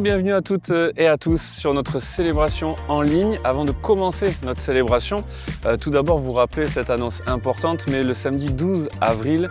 bienvenue à toutes et à tous sur notre célébration en ligne. Avant de commencer notre célébration, tout d'abord vous rappeler cette annonce importante, mais le samedi 12 avril,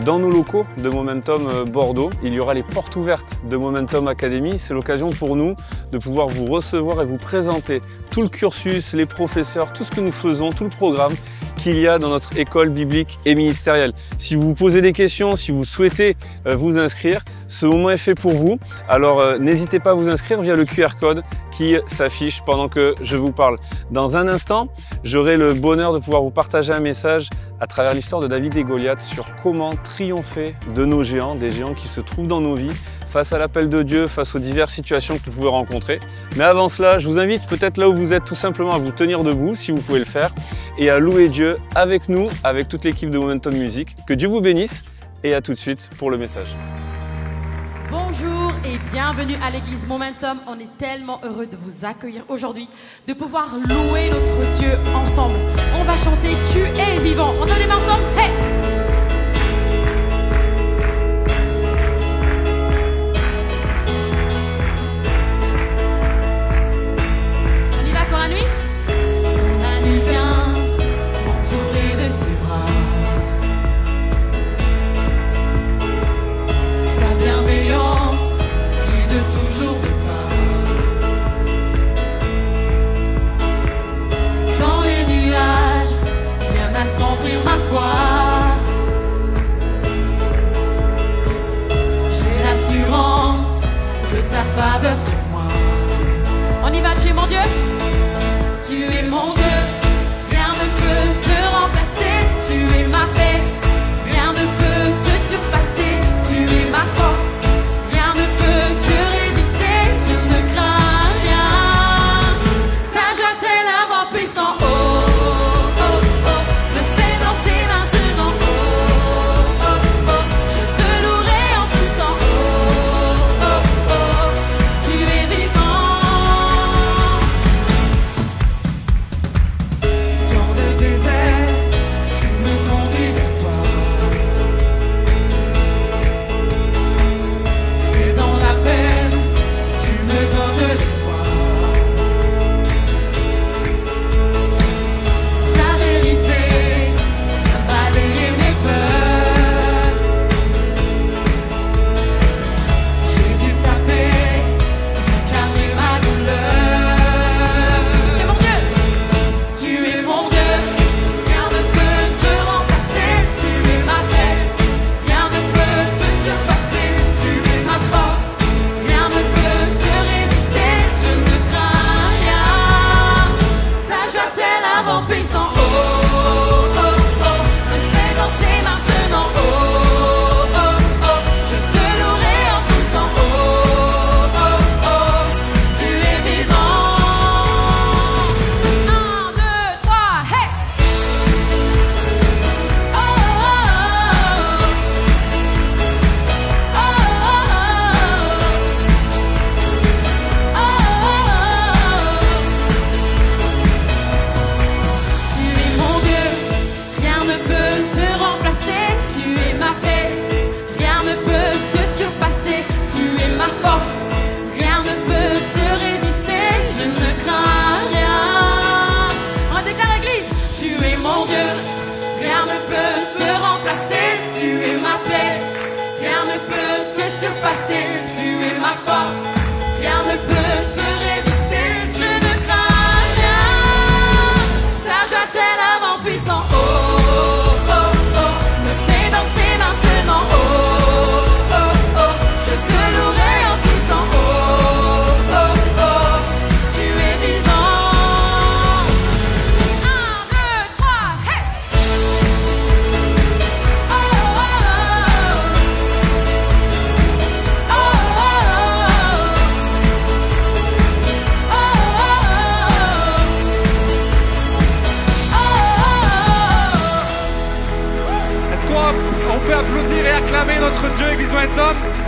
dans nos locaux de Momentum Bordeaux, il y aura les portes ouvertes de Momentum Academy. C'est l'occasion pour nous de pouvoir vous recevoir et vous présenter tout le cursus, les professeurs, tout ce que nous faisons, tout le programme qu'il y a dans notre école biblique et ministérielle. Si vous vous posez des questions, si vous souhaitez vous inscrire, ce moment est fait pour vous. Alors n'hésitez pas à vous inscrire via le QR code qui s'affiche pendant que je vous parle. Dans un instant, j'aurai le bonheur de pouvoir vous partager un message à travers l'histoire de David et Goliath sur comment triompher de nos géants, des géants qui se trouvent dans nos vies, face à l'appel de Dieu, face aux diverses situations que vous pouvez rencontrer. Mais avant cela, je vous invite peut-être là où vous êtes tout simplement à vous tenir debout, si vous pouvez le faire, et à louer Dieu avec nous, avec toute l'équipe de Momentum Music. Que Dieu vous bénisse et à tout de suite pour le message. Bonjour et bienvenue à l'église Momentum. On est tellement heureux de vous accueillir aujourd'hui, de pouvoir louer notre Dieu ensemble. On va chanter « Tu es vivant ». On donne les mains ensemble. Hey! J'ai l'assurance de ta faveur sur moi. On y va, tu es mon Dieu. Tu es mon Dieu, rien ne peut te remplacer. Tu es ma paix, rien ne peut te surpasser. Tu es ma force, rien ne peut te résister. Je ne crains rien, ta joie t'est la rend puissant.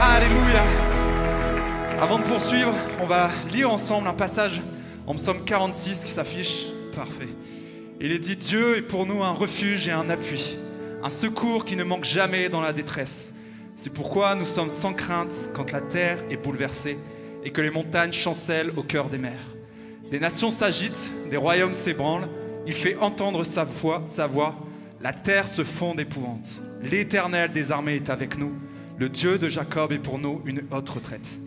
Alléluia. Avant de poursuivre, on va lire ensemble un passage en Psaume 46 qui s'affiche. Parfait. Il est dit: Dieu est pour nous un refuge et un appui, un secours qui ne manque jamais dans la détresse. C'est pourquoi nous sommes sans crainte quand la terre est bouleversée et que les montagnes chancellent au cœur des mers. Des nations s'agitent, des royaumes s'ébranlent, il fait entendre sa voix, la terre se fond d'épouvante. L'Éternel des armées est avec nous, le Dieu de Jacob est pour nous une haute retraite.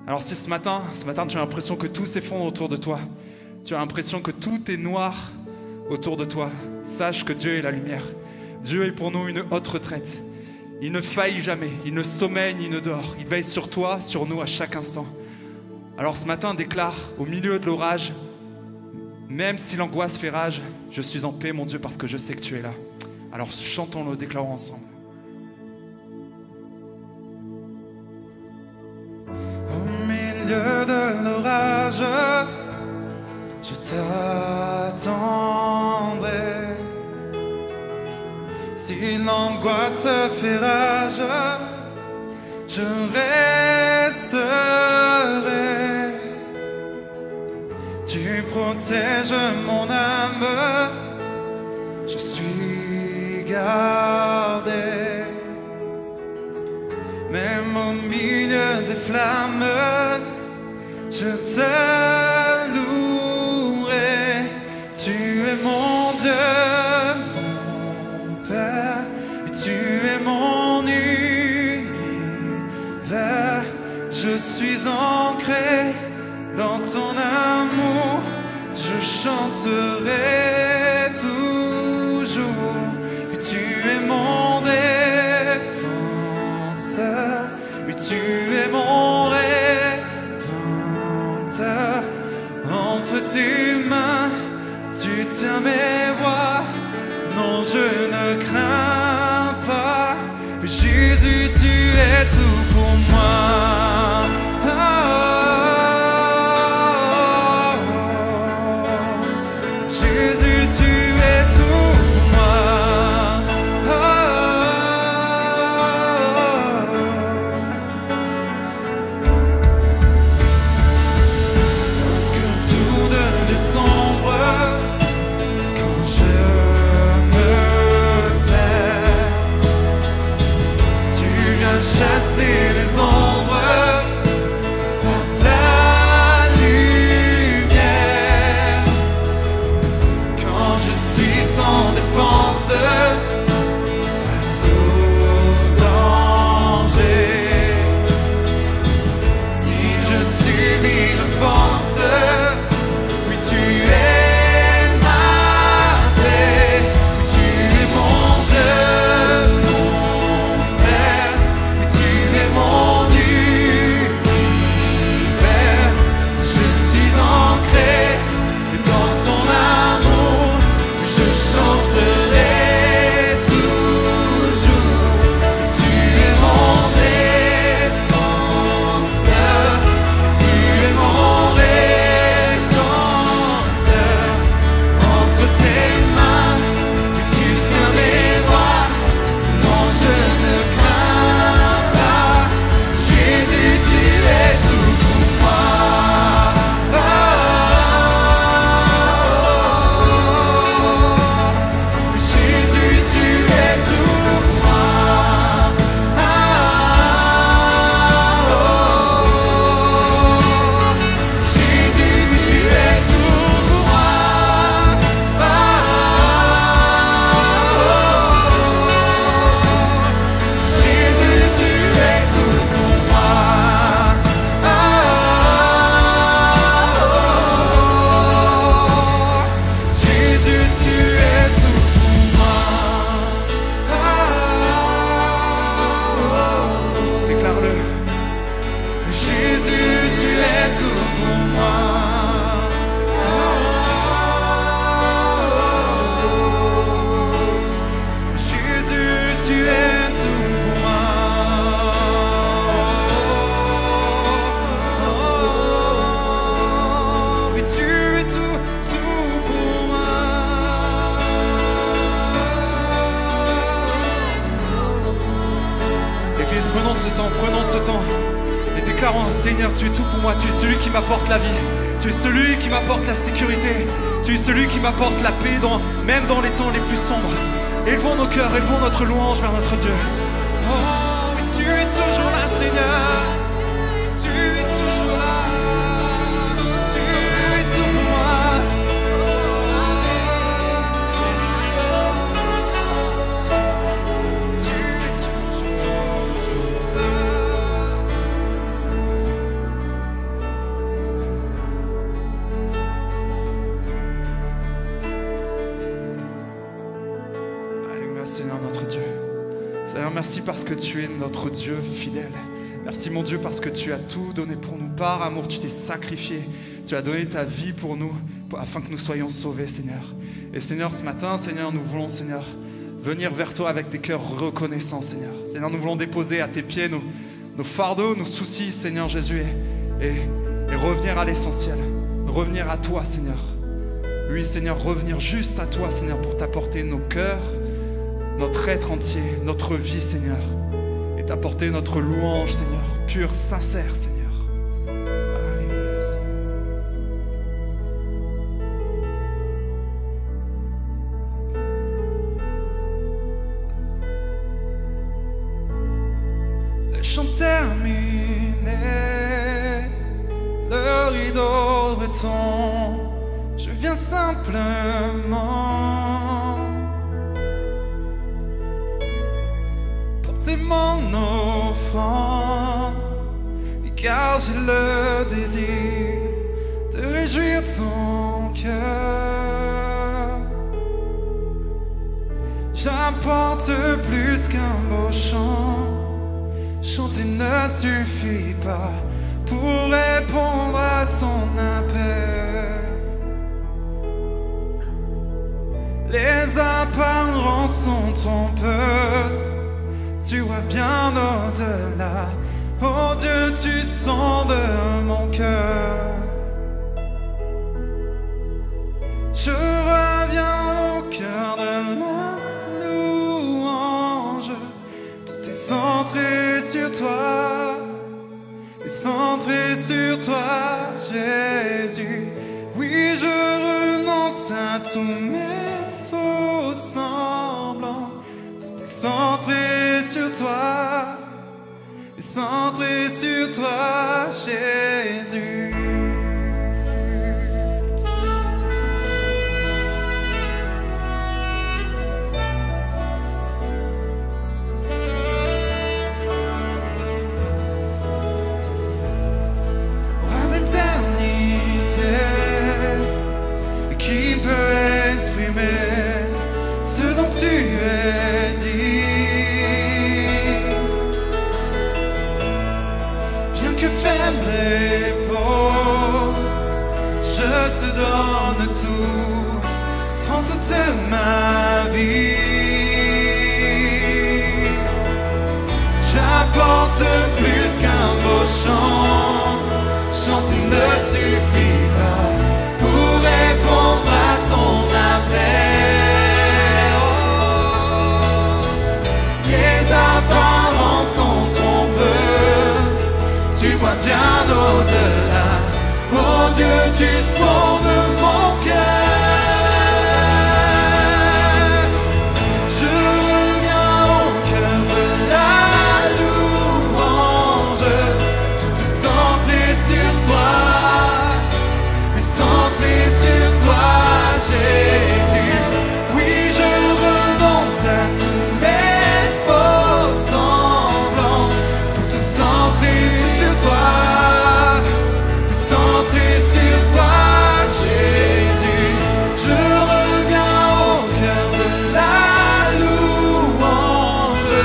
Alors si ce matin tu as l'impression que tout s'effondre autour de toi, tu as l'impression que tout est noir autour de toi, sache que Dieu est la lumière. Dieu est pour nous une haute retraite. Il ne faillit jamais, il ne sommeille ni ne dort. Il veille sur toi, sur nous à chaque instant. Alors ce matin, déclare au milieu de l'orage, même si l'angoisse fait rage, je suis en paix, mon Dieu, parce que je sais que tu es là. Alors chantons-le, déclarons ensemble. Au milieu de l'orage, je t'attendrai. Si l'angoisse fait rage, je resterai. Tu protèges mon âme, je suis gardé. Même au milieu des flammes, je te louerai. Tu es mon Dieu, mon Père, et tu es mon univers. Je suis ancré dans ton amour, je chanterai toujours. Et tu es mon défenseur, et tu es mon rédempteur. Entre tes mains, tu tiens mes voies. Non, je ne crains pas. Jésus, tu es tout pour moi. Jésus, tu es tout pour moi. Lorsque tout devient sombre, quand je me perds, tu viens chasser les ombres par ta lumière. Quand je suis sans défense face au danger, si je subis l'offense, oui tu es ma paix, tu es mon Dieu, mon Père, tu es mon univers. Je suis ancré dans ton amour, je chanterai toujours. Tu es mon défenseur, tu es mon rédempteur. Entre tes mains, tu tiens mes bras. Non, je ne crains pas. Jésus, tu es tout pour moi. Jésus, tu es tout pour moi. Jésus, tu es tout pour moi. Jésus, tu es tout pour moi. Jésus, tu es tout pour moi. Déclare-le. Jésus, tu es tout pour moi. Jésus, tu es tout pour moi. Oui, tu es tout pour moi. Église, prenons ce temps et déclarons, Seigneur, tu es tout pour moi, tu es celui qui m'apporte la vie, tu es celui qui m'apporte la sécurité, tu es celui qui m'apporte la paix, même dans les temps les plus sombres. Élevons nos cœurs, élevons notre louange vers notre Dieu. Oh, oui, tu es toujours là, Seigneur, tu es toujours Seigneur notre Dieu. Seigneur, merci parce que tu es notre Dieu fidèle. Merci mon Dieu parce que tu as tout donné pour nous. Par amour, tu t'es sacrifié. Tu as donné ta vie pour nous, afin que nous soyons sauvés, Seigneur. Et Seigneur, ce matin, Seigneur, nous voulons, Seigneur, venir vers toi avec des cœurs reconnaissants, Seigneur. Seigneur, nous voulons déposer à tes pieds nos fardeaux, nos soucis, Seigneur Jésus, et revenir à l'essentiel. Revenir à toi, Seigneur. Oui, Seigneur, revenir juste à toi, Seigneur, pour t'apporter nos cœurs, notre être entier, notre vie, Seigneur. Et t'apporter notre louange, Seigneur, pure, sincère, Seigneur. Alléluia. Le chant terminé, le rideau retombe, je viens simplement porter mon offrande, car j'ai le désir de réjouir ton cœur. J'apporte plus qu'un beau chant, chanter ne suffit pas pour répondre à ton appel. Les apparences sont trompeuses, tu vois bien au-delà. Oh Dieu, tu sondes mon cœur. Je reviens au cœur de la louange. Tout est centré sur toi, est centré sur toi, Jésus. Oui, je renonce à tous mes faux semblants. Tout est centré sur toi, est centré sur toi, Jésus. Roi d'éternité, qui peut exprimer ce dont tu es dit? Bien que faible et pauvre, je te donne tout, prends toute ma vie. J'apporte plus qu'un beau chant, chanter ne suffit pas pour répondre à ton appel. Oh, les apparences sont trompeuses, tu vois bien au-delà. Oh Dieu, tu sondes mon cœur. Je reviens au cœur de la louange. Tout est centré sur toi, centré sur toi, Jésus. Oui, je renonce à tous mes faux semblants pour te centrer sur toi, centré sur toi, Jésus. Je reviens au cœur de la louange.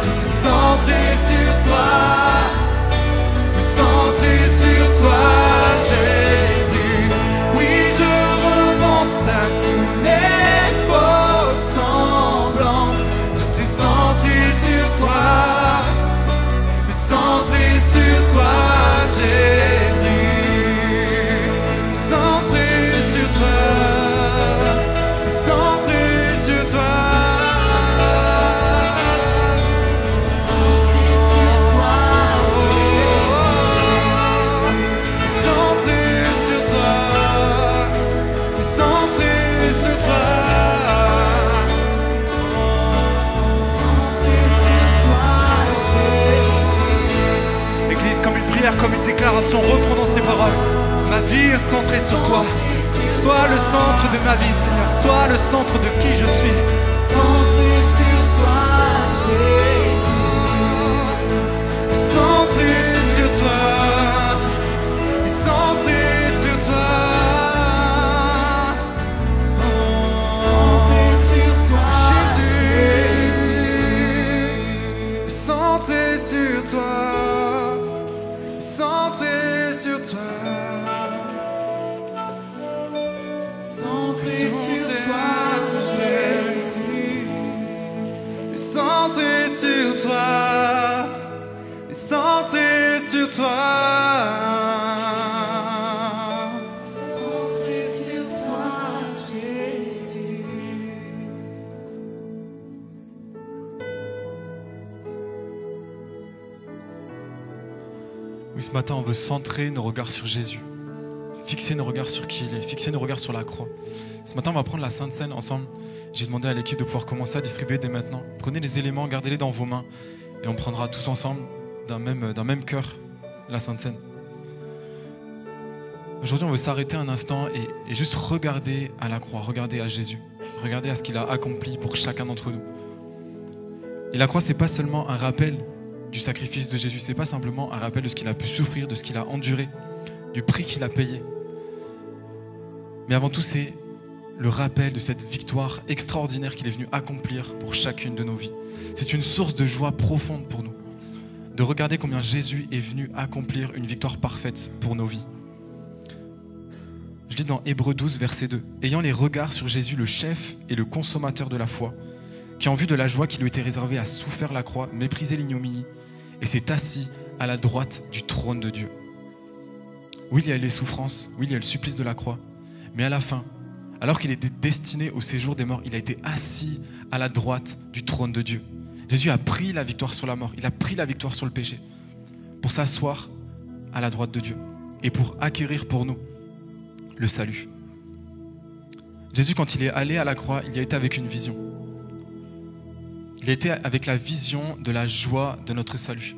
Tout est centré sur toi, centré sur toi, Jésus. Oui, je renonce à tous mes faux semblants. Tout est centré sur toi, centré sur toi, Jésus. Centré sur toi, centré sur toi, centré sur toi, Jésus. Centré sur toi, centré sur toi, centré sur toi, Jésus. Église, comme une prière, comme une déclaration, reprenons ces paroles. Ma vie est centrée sur toi. Sois le centre de ma vie, Seigneur. Sois le centre de qui je suis. Centré sur toi, Jésus. Centré sur toi. Centré sur toi. Centré sur toi, Jésus. centré sur toi, Jésus. Centré sur toi, centré sur toi. Centré sur toi, Jésus. Oui, ce matin, on veut centrer nos regards sur Jésus. Fixer nos regards sur qui il est, fixer nos regards sur la croix. Ce matin, on va prendre la Sainte Seine ensemble. J'ai demandé à l'équipe de pouvoir commencer à distribuer dès maintenant. Prenez les éléments, gardez-les dans vos mains et on prendra tous ensemble d'un même cœur la Sainte Seine. Aujourd'hui, on veut s'arrêter un instant et juste regarder à la croix, regarder à Jésus, regarder à ce qu'il a accompli pour chacun d'entre nous. Et la croix, c'est pas seulement un rappel du sacrifice de Jésus, c'est pas simplement un rappel de ce qu'il a pu souffrir, de ce qu'il a enduré, du prix qu'il a payé. Mais avant tout, c'est le rappel de cette victoire extraordinaire qu'il est venu accomplir pour chacune de nos vies. C'est une source de joie profonde pour nous, de regarder combien Jésus est venu accomplir une victoire parfaite pour nos vies. Je lis dans Hébreux 12, verset 2. « Ayant les regards sur Jésus, le chef et le consommateur de la foi, qui en vue de la joie qui lui était réservée a souffert la croix, méprisé l'ignominie, et s'est assis à la droite du trône de Dieu. » Oui, il y a les souffrances, oui, il y a le supplice de la croix, mais à la fin, alors qu'il était destiné au séjour des morts, il a été assis à la droite du trône de Dieu. Jésus a pris la victoire sur la mort, il a pris la victoire sur le péché pour s'asseoir à la droite de Dieu et pour acquérir pour nous le salut. Jésus, quand il est allé à la croix, il y a été avec une vision. Il a été avec la vision de la joie de notre salut.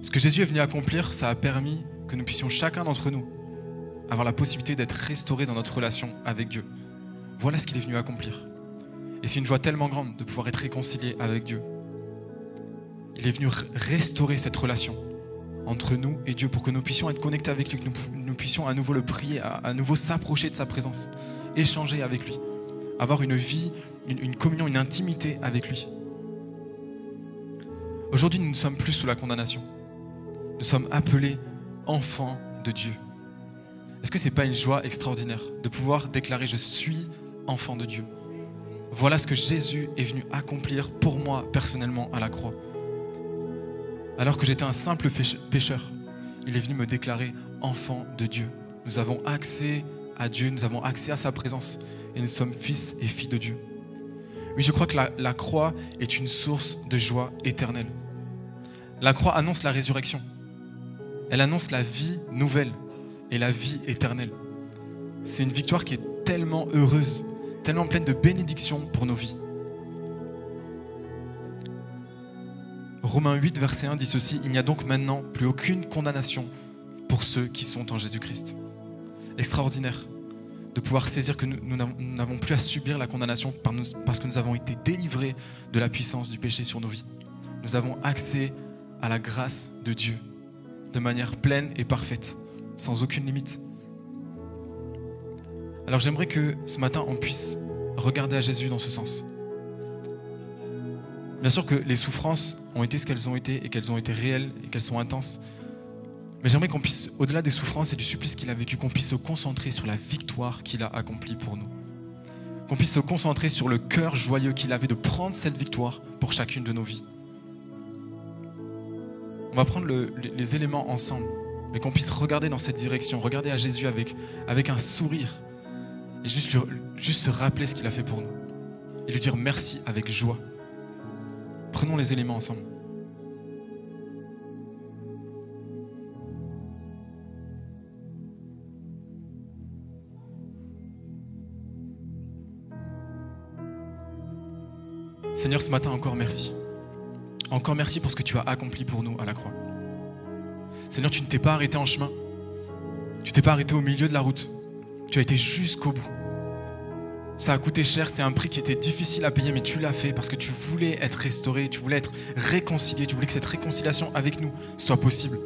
Ce que Jésus est venu accomplir, ça a permis que nous puissions chacun d'entre nous avoir la possibilité d'être restaurés dans notre relation avec Dieu. Voilà ce qu'il est venu accomplir. Et c'est une joie tellement grande de pouvoir être réconcilié avec Dieu. Il est venu restaurer cette relation entre nous et Dieu pour que nous puissions être connectés avec lui, que nous puissions à nouveau le prier, à nouveau s'approcher de sa présence, échanger avec lui, avoir une vie, une communion, une intimité avec lui. Aujourd'hui, nous ne sommes plus sous la condamnation. Nous sommes appelés enfants de Dieu. Est-ce que ce n'est pas une joie extraordinaire de pouvoir déclarer « Je suis enfant de Dieu ». Voilà ce que Jésus est venu accomplir pour moi personnellement à la croix. Alors que j'étais un simple pécheur, il est venu me déclarer enfant de Dieu. Nous avons accès à Dieu, nous avons accès à sa présence et nous sommes fils et filles de Dieu. Oui, je crois que la croix est une source de joie éternelle. La croix annonce la résurrection. Elle annonce la vie nouvelle et la vie éternelle. C'est une victoire qui est tellement heureuse, tellement pleine de bénédictions pour nos vies. Romains 8, verset 1 dit ceci: « Il n'y a donc maintenant plus aucune condamnation pour ceux qui sont en Jésus-Christ. » Extraordinaire de pouvoir saisir que nous n'avons plus à subir la condamnation parce que nous avons été délivrés de la puissance du péché sur nos vies. Nous avons accès à la grâce de Dieu de manière pleine et parfaite, sans aucune limite. Alors j'aimerais que ce matin on puisse regarder à Jésus dans ce sens. Bien sûr que les souffrances ont été ce qu'elles ont été et qu'elles ont été réelles et qu'elles sont intenses. Mais j'aimerais qu'on puisse, au-delà des souffrances et du supplice qu'il a vécu, qu'on puisse se concentrer sur la victoire qu'il a accomplie pour nous. Qu'on puisse se concentrer sur le cœur joyeux qu'il avait de prendre cette victoire pour chacune de nos vies. On va prendre les éléments ensemble, mais qu'on puisse regarder dans cette direction, regarder à Jésus avec un sourire et juste se rappeler ce qu'il a fait pour nous et lui dire merci avec joie. Prenons les éléments ensemble. Seigneur, ce matin, encore merci. Encore merci pour ce que tu as accompli pour nous à la croix. Seigneur, tu ne t'es pas arrêté en chemin. Tu ne t'es pas arrêté au milieu de la route. Tu as été jusqu'au bout. Ça a coûté cher, c'était un prix qui était difficile à payer, mais tu l'as fait parce que tu voulais être restauré, tu voulais être réconcilié, tu voulais que cette réconciliation avec nous soit possible.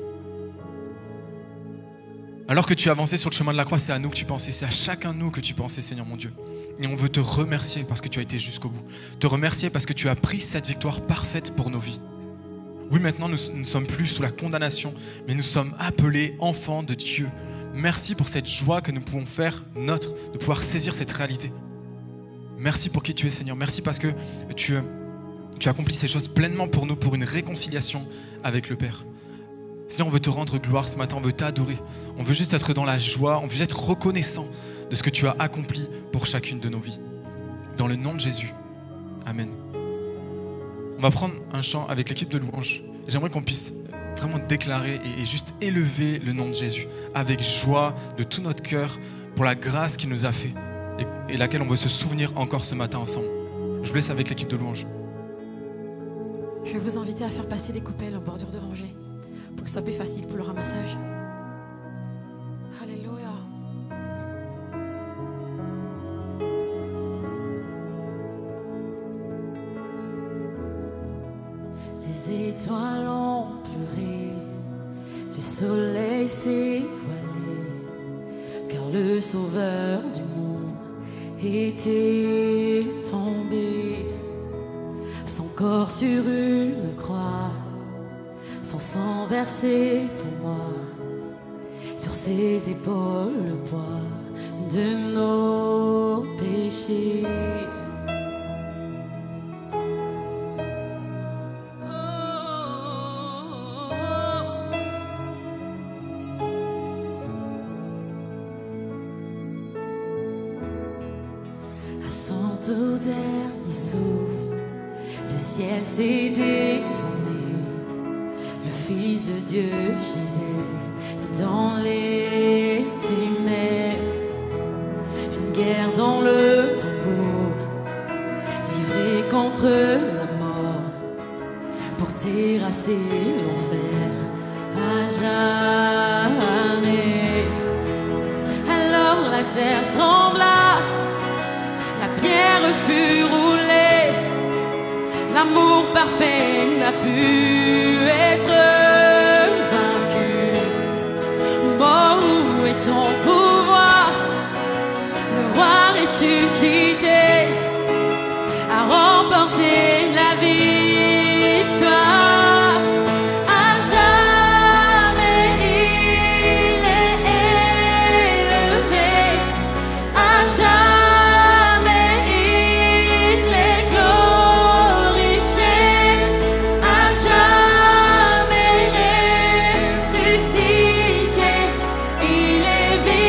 Alors que tu avançais sur le chemin de la croix, c'est à nous que tu pensais, c'est à chacun de nous que tu pensais, Seigneur mon Dieu. Et on veut te remercier parce que tu as été jusqu'au bout. Te remercier parce que tu as pris cette victoire parfaite pour nos vies. Oui, maintenant nous ne sommes plus sous la condamnation, mais nous sommes appelés enfants de Dieu. merci pour cette joie que nous pouvons faire notre, de pouvoir saisir cette réalité. Merci pour qui tu es, Seigneur. Merci parce que tu accomplis ces choses pleinement pour nous, pour une réconciliation avec le Père. Seigneur, on veut te rendre gloire ce matin, on veut t'adorer. On veut juste être dans la joie, on veut être reconnaissant de ce que tu as accompli pour chacune de nos vies. Dans le nom de Jésus. Amen. On va prendre un chant avec l'équipe de louange. J'aimerais qu'on puisse vraiment déclarer et juste élever le nom de Jésus avec joie de tout notre cœur pour la grâce qu'il nous a fait et laquelle on veut se souvenir encore ce matin ensemble. Je vous laisse avec l'équipe de louange. Je vais vous inviter à faire passer les coupelles en bordure de rangée pour que ce soit plus facile pour le ramassage. Alléluia. Les étoiles ont pleuré, le soleil s'est voilé, car le sauveur du monde était tombé. Son corps sur une croix, son sang versé pour moi, sur ses épaules le poids de nos péchés. À son tout dernier souffle, le ciel s'est détourné. Le Fils de Dieu gisait dans les ténèbres. Une guerre dans le tombeau, livrée contre la mort, pour terrasser l'enfer à jamais. Alors la terre trembla, la pierre fut roulée, l'amour parfait n'a pu être vaincu. Mort, où est ton pouvoir? Le roi ressuscité a remporté la victoire. À jamais il est élevé, à jamais il est glorifié, à jamais ressuscité, il est vivant.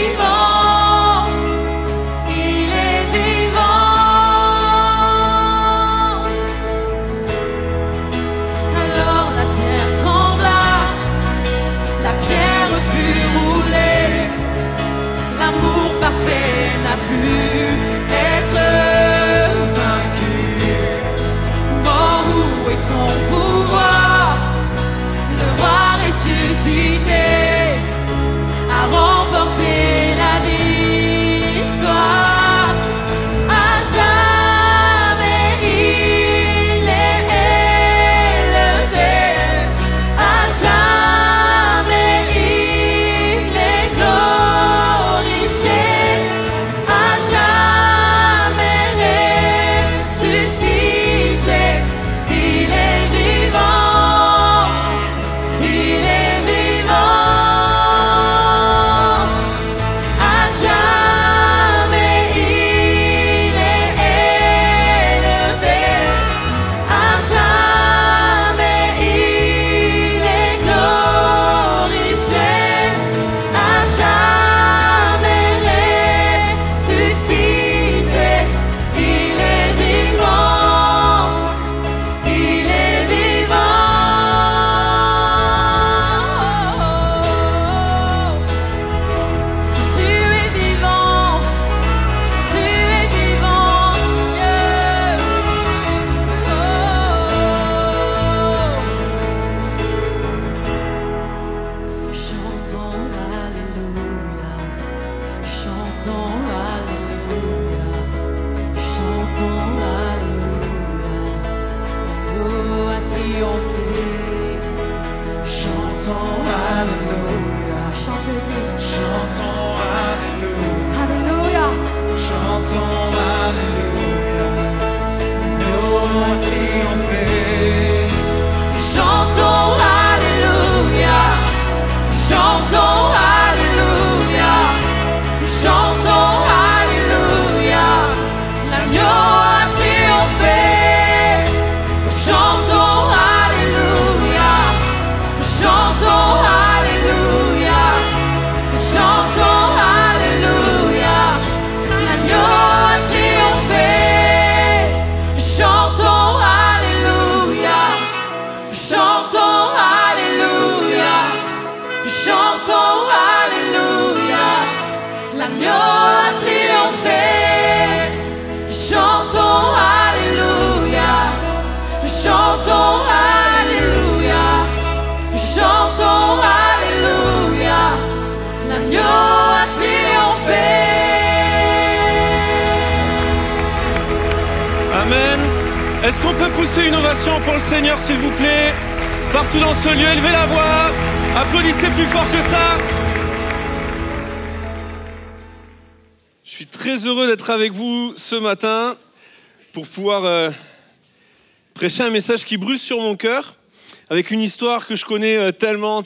Amen. Est-ce qu'on peut pousser une ovation pour le Seigneur, s'il vous plaît? Partout dans ce lieu, élevez la voix. Applaudissez plus fort que ça. Je suis très heureux d'être avec vous ce matin pour pouvoir prêcher un message qui brûle sur mon cœur, avec une histoire que je connais tellement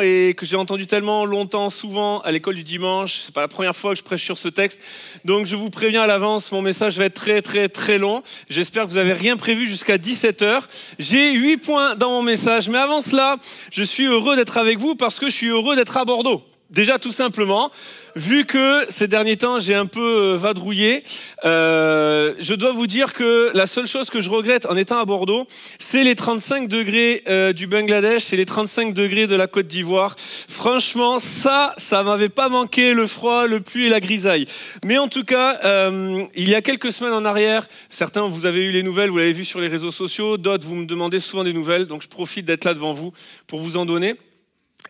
et que j'ai entendu tellement longtemps, souvent à l'école du dimanche. C'est pas la première fois que je prêche sur ce texte. Donc je vous préviens à l'avance, mon message va être très long. J'espère que vous n'avez rien prévu jusqu'à 17h. J'ai 8 points dans mon message, mais avant cela, je suis heureux d'être avec vous parce que je suis heureux d'être à Bordeaux. Déjà tout simplement, vu que ces derniers temps j'ai un peu vadrouillé, je dois vous dire que la seule chose que je regrette en étant à Bordeaux, c'est les 35 degrés du Bangladesh, c'est les 35 degrés de la Côte d'Ivoire. Franchement, ça m'avait pas manqué, le froid, le pluie et la grisaille. Mais en tout cas, il y a quelques semaines en arrière, certains vous avez eu les nouvelles, vous l'avez vu sur les réseaux sociaux, d'autres vous me demandez souvent des nouvelles, donc je profite d'être là devant vous pour vous en donner.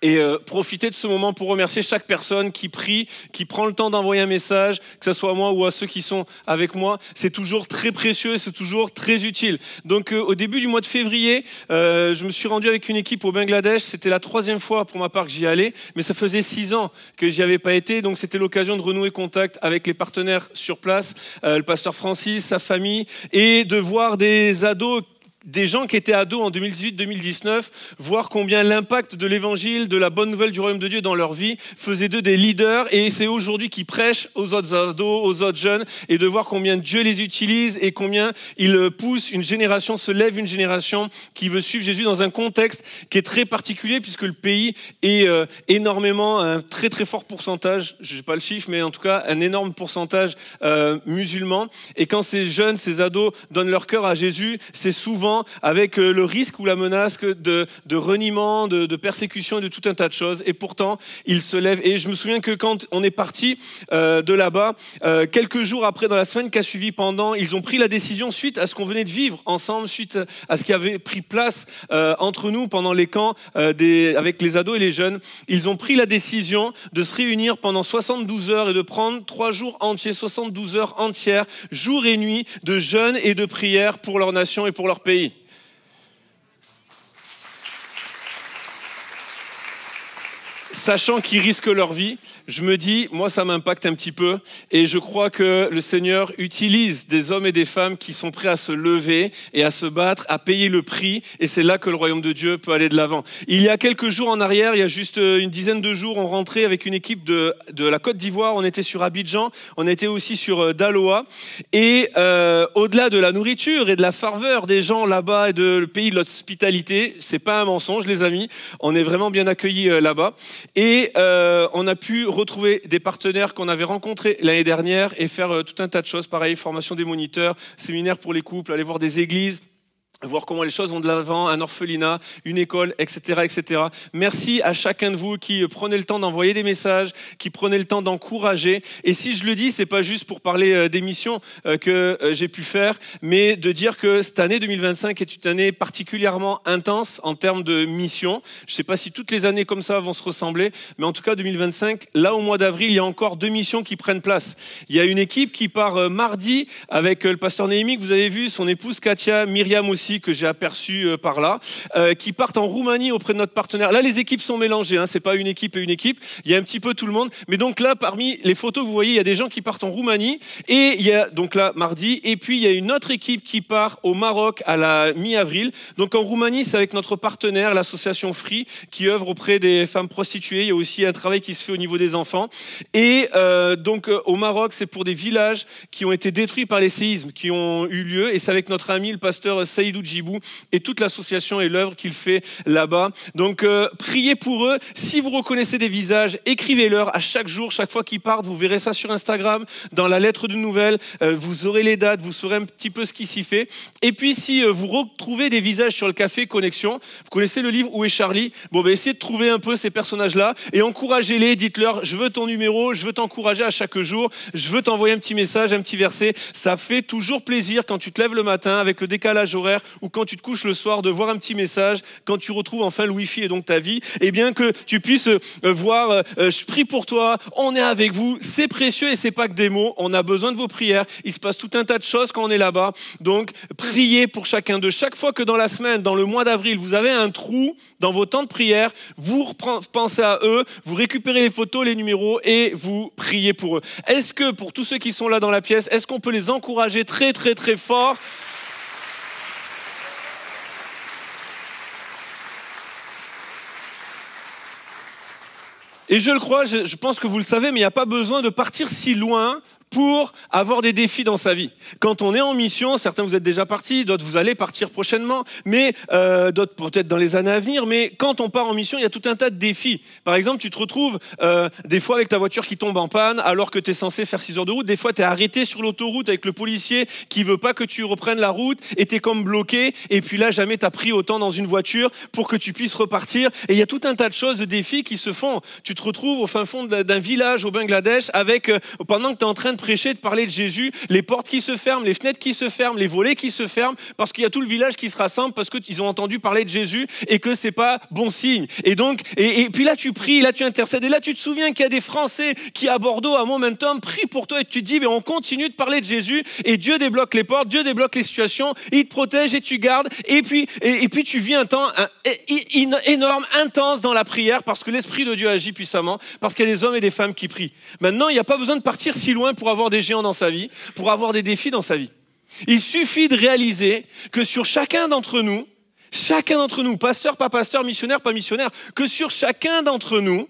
Et profitez de ce moment pour remercier chaque personne qui prie, qui prend le temps d'envoyer un message, que ce soit à moi ou à ceux qui sont avec moi. C'est toujours très précieux et c'est toujours très utile. Donc au début du mois de février, je me suis rendu avec une équipe au Bangladesh. C'était la 3e fois pour ma part que j'y allais, mais ça faisait 6 ans que j'y avais pas été. Donc c'était l'occasion de renouer contact avec les partenaires sur place, le pasteur Francis, sa famille, et de voir des ados, des gens qui étaient ados en 2018-2019, voir combien l'impact de l'évangile, de la bonne nouvelle du royaume de Dieu dans leur vie faisait d'eux des leaders, et c'est aujourd'hui qu'ils prêchent aux autres ados, aux autres jeunes, et de voir combien Dieu les utilise et combien il pousse une génération, se lève une génération qui veut suivre Jésus dans un contexte qui est très particulier puisque le pays est énormément, un très fort pourcentage, je n'ai pas le chiffre, mais en tout cas un énorme pourcentage musulman, et quand ces jeunes, ces ados donnent leur cœur à Jésus, c'est souvent avec le risque ou la menace de reniement, de persécution et de tout un tas de choses. Et pourtant, ils se lèvent. Et je me souviens que quand on est parti de là-bas, quelques jours après, dans la semaine qui a suivi, ils ont pris la décision, suite à ce qu'on venait de vivre ensemble, suite à ce qui avait pris place entre nous pendant les camps avec les ados et les jeunes, ils ont pris la décision de se réunir pendant 72 heures et de prendre 3 jours entiers, 72 heures entières, jour et nuit, de jeûne et de prière pour leur nation et pour leur pays. Sachant qu'ils risquent leur vie, je me dis, moi ça m'impacte un petit peu, et je crois que le Seigneur utilise des hommes et des femmes qui sont prêts à se lever et à se battre, à payer le prix, et c'est là que le royaume de Dieu peut aller de l'avant. Il y a quelques jours en arrière, il y a juste une dizaine de jours, on rentrait avec une équipe de la Côte d'Ivoire, on était sur Abidjan, on était aussi sur Daloa, et au-delà de la nourriture et de la ferveur des gens là-bas et de le pays de l'hospitalité, c'est pas un mensonge les amis, on est vraiment bien accueillis là-bas. Et on a pu retrouver des partenaires qu'on avait rencontrés l'année dernière et faire tout un tas de choses. Pareil, formation des moniteurs, séminaire pour les couples, aller voir des églises, voir comment les choses vont de l'avant, un orphelinat, une école, etc. Merci à chacun de vous qui prenez le temps d'envoyer des messages, qui prenez le temps d'encourager. Et si je le dis, c'est pas juste pour parler des missions que j'ai pu faire, mais de dire que cette année 2025 est une année particulièrement intense en termes de missions. Je sais pas si toutes les années comme ça vont se ressembler, mais en tout cas 2025, là au mois d'avril, il y a encore 2 missions qui prennent place. Il y a une équipe qui part mardi avec le pasteur Néhémie que vous avez vu, son épouse Katia, Myriam aussi, que j'ai aperçu par là, qui partent en Roumanie auprès de notre partenaire. Là, les équipes sont mélangées, c'est pas une équipe et une équipe, il y a un petit peu tout le monde. Mais donc là, parmi les photos, vous voyez, il y a des gens qui partent en Roumanie, et il y a donc là, mardi, et puis il y a une autre équipe qui part au Maroc à la mi-avril. Donc en Roumanie, c'est avec notre partenaire, l'association Free, qui œuvre auprès des femmes prostituées. Il y a aussi un travail qui se fait au niveau des enfants. Et donc au Maroc, c'est pour des villages qui ont été détruits par les séismes qui ont eu lieu, et c'est avec notre ami, le pasteur Saïdou Djibou, et toute l'association et l'œuvre qu'il fait là-bas. Donc priez pour eux. Si vous reconnaissez des visages, écrivez-leur à chaque jour, chaque fois qu'ils partent. Vous verrez ça sur Instagram, dans la lettre de nouvelles. Vous aurez les dates, vous saurez un petit peu ce qui s'y fait. Et puis si vous retrouvez des visages sur le café Connexion, vous connaissez le livre Où est Charlie? Essayez de trouver un peu ces personnages-là et encouragez-les. Dites-leur, je veux ton numéro, je veux t'encourager à chaque jour, je veux t'envoyer un petit message, un petit verset. Ça fait toujours plaisir quand tu te lèves le matin avec le décalage horaire ou quand tu te couches le soir, de voir un petit message, quand tu retrouves enfin le Wi-Fi et donc ta vie, et bien que tu puisses voir, je prie pour toi, on est avec vous, c'est précieux et c'est pas que des mots, on a besoin de vos prières, il se passe tout un tas de choses quand on est là-bas, donc priez pour chacun d'eux. Chaque fois que dans la semaine, dans le mois d'avril, vous avez un trou dans vos temps de prière, vous pensez à eux, vous récupérez les photos, les numéros et vous priez pour eux. Est-ce que pour tous ceux qui sont là dans la pièce, est-ce qu'on peut les encourager très très très fort ? Et je le crois, je pense que vous le savez, mais il n'y a pas besoin de partir si loin pour avoir des défis dans sa vie. Quand on est en mission, certains vous êtes déjà partis, d'autres vous allez partir prochainement, mais d'autres peut-être dans les années à venir, mais quand on part en mission, il y a tout un tas de défis. Par exemple, tu te retrouves des fois avec ta voiture qui tombe en panne alors que tu es censé faire 6 heures de route. Des fois, tu es arrêté sur l'autoroute avec le policier qui veut pas que tu reprennes la route et tu es comme bloqué. Et puis là, jamais tu as pris autant dans une voiture pour que tu puisses repartir. Et il y a tout un tas de choses, de défis qui se font. Tu te retrouves au fin fond d'un village au Bangladesh avec, pendant que tu es en train de prêcher, de parler de Jésus, les portes qui se ferment, les fenêtres qui se ferment, les volets qui se ferment, parce qu'il y a tout le village qui se rassemble parce qu'ils ont entendu parler de Jésus et que c'est pas bon signe. Et donc, et puis là tu pries, là tu intercèdes, et là tu te souviens qu'il y a des Français qui à Bordeaux, à Momentum, prient pour toi et tu te dis, mais on continue de parler de Jésus et Dieu débloque les portes, Dieu débloque les situations, il te protège et tu gardes, et puis tu vis un temps énorme, intense dans la prière parce que l'Esprit de Dieu agit puissamment, parce qu'il y a des hommes et des femmes qui prient. Maintenant, il n'y a pas besoin de partir si loin pour avoir des géants dans sa vie, pour avoir des défis dans sa vie. Il suffit de réaliser que sur chacun d'entre nous, pasteur, pas pasteur, missionnaire, pas missionnaire, que sur chacun d'entre nous,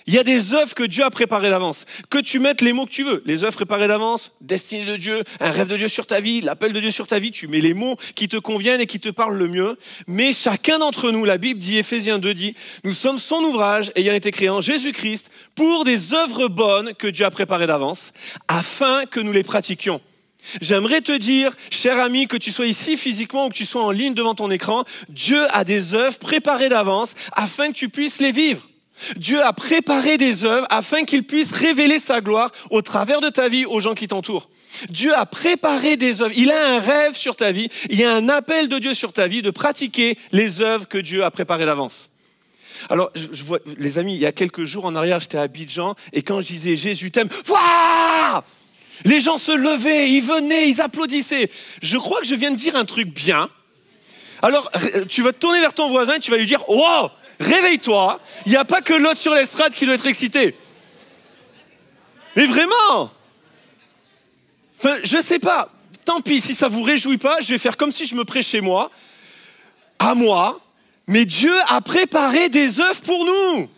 il y a des œuvres que Dieu a préparées d'avance. Que tu mettes les mots que tu veux, les œuvres préparées d'avance, destinée de Dieu, un rêve de Dieu sur ta vie, l'appel de Dieu sur ta vie, tu mets les mots qui te conviennent et qui te parlent le mieux. Mais chacun d'entre nous, la Bible dit, Éphésiens 2 dit, nous sommes son ouvrage ayant été créé en Jésus-Christ pour des œuvres bonnes que Dieu a préparées d'avance, afin que nous les pratiquions. J'aimerais te dire, cher ami, que tu sois ici physiquement ou que tu sois en ligne devant ton écran, Dieu a des œuvres préparées d'avance afin que tu puisses les vivre. Dieu a préparé des œuvres afin qu'il puisse révéler sa gloire au travers de ta vie aux gens qui t'entourent. Dieu a préparé des œuvres. Il a un rêve sur ta vie. Il y a un appel de Dieu sur ta vie de pratiquer les œuvres que Dieu a préparées d'avance. Alors, je vois, les amis, il y a quelques jours en arrière, j'étais à Abidjan et quand je disais « Jésus t'aime », waouh ! Les gens se levaient, ils venaient, ils applaudissaient. Je crois que je viens de dire un truc bien. Alors, tu vas te tourner vers ton voisin et tu vas lui dire « Wow !» Réveille-toi, il n'y a pas que l'autre sur l'estrade qui doit être excité. Mais vraiment. Enfin, je sais pas, tant pis, si ça vous réjouit pas, je vais faire comme si je me prêchais moi, à moi, mais Dieu a préparé des œuvres pour nous.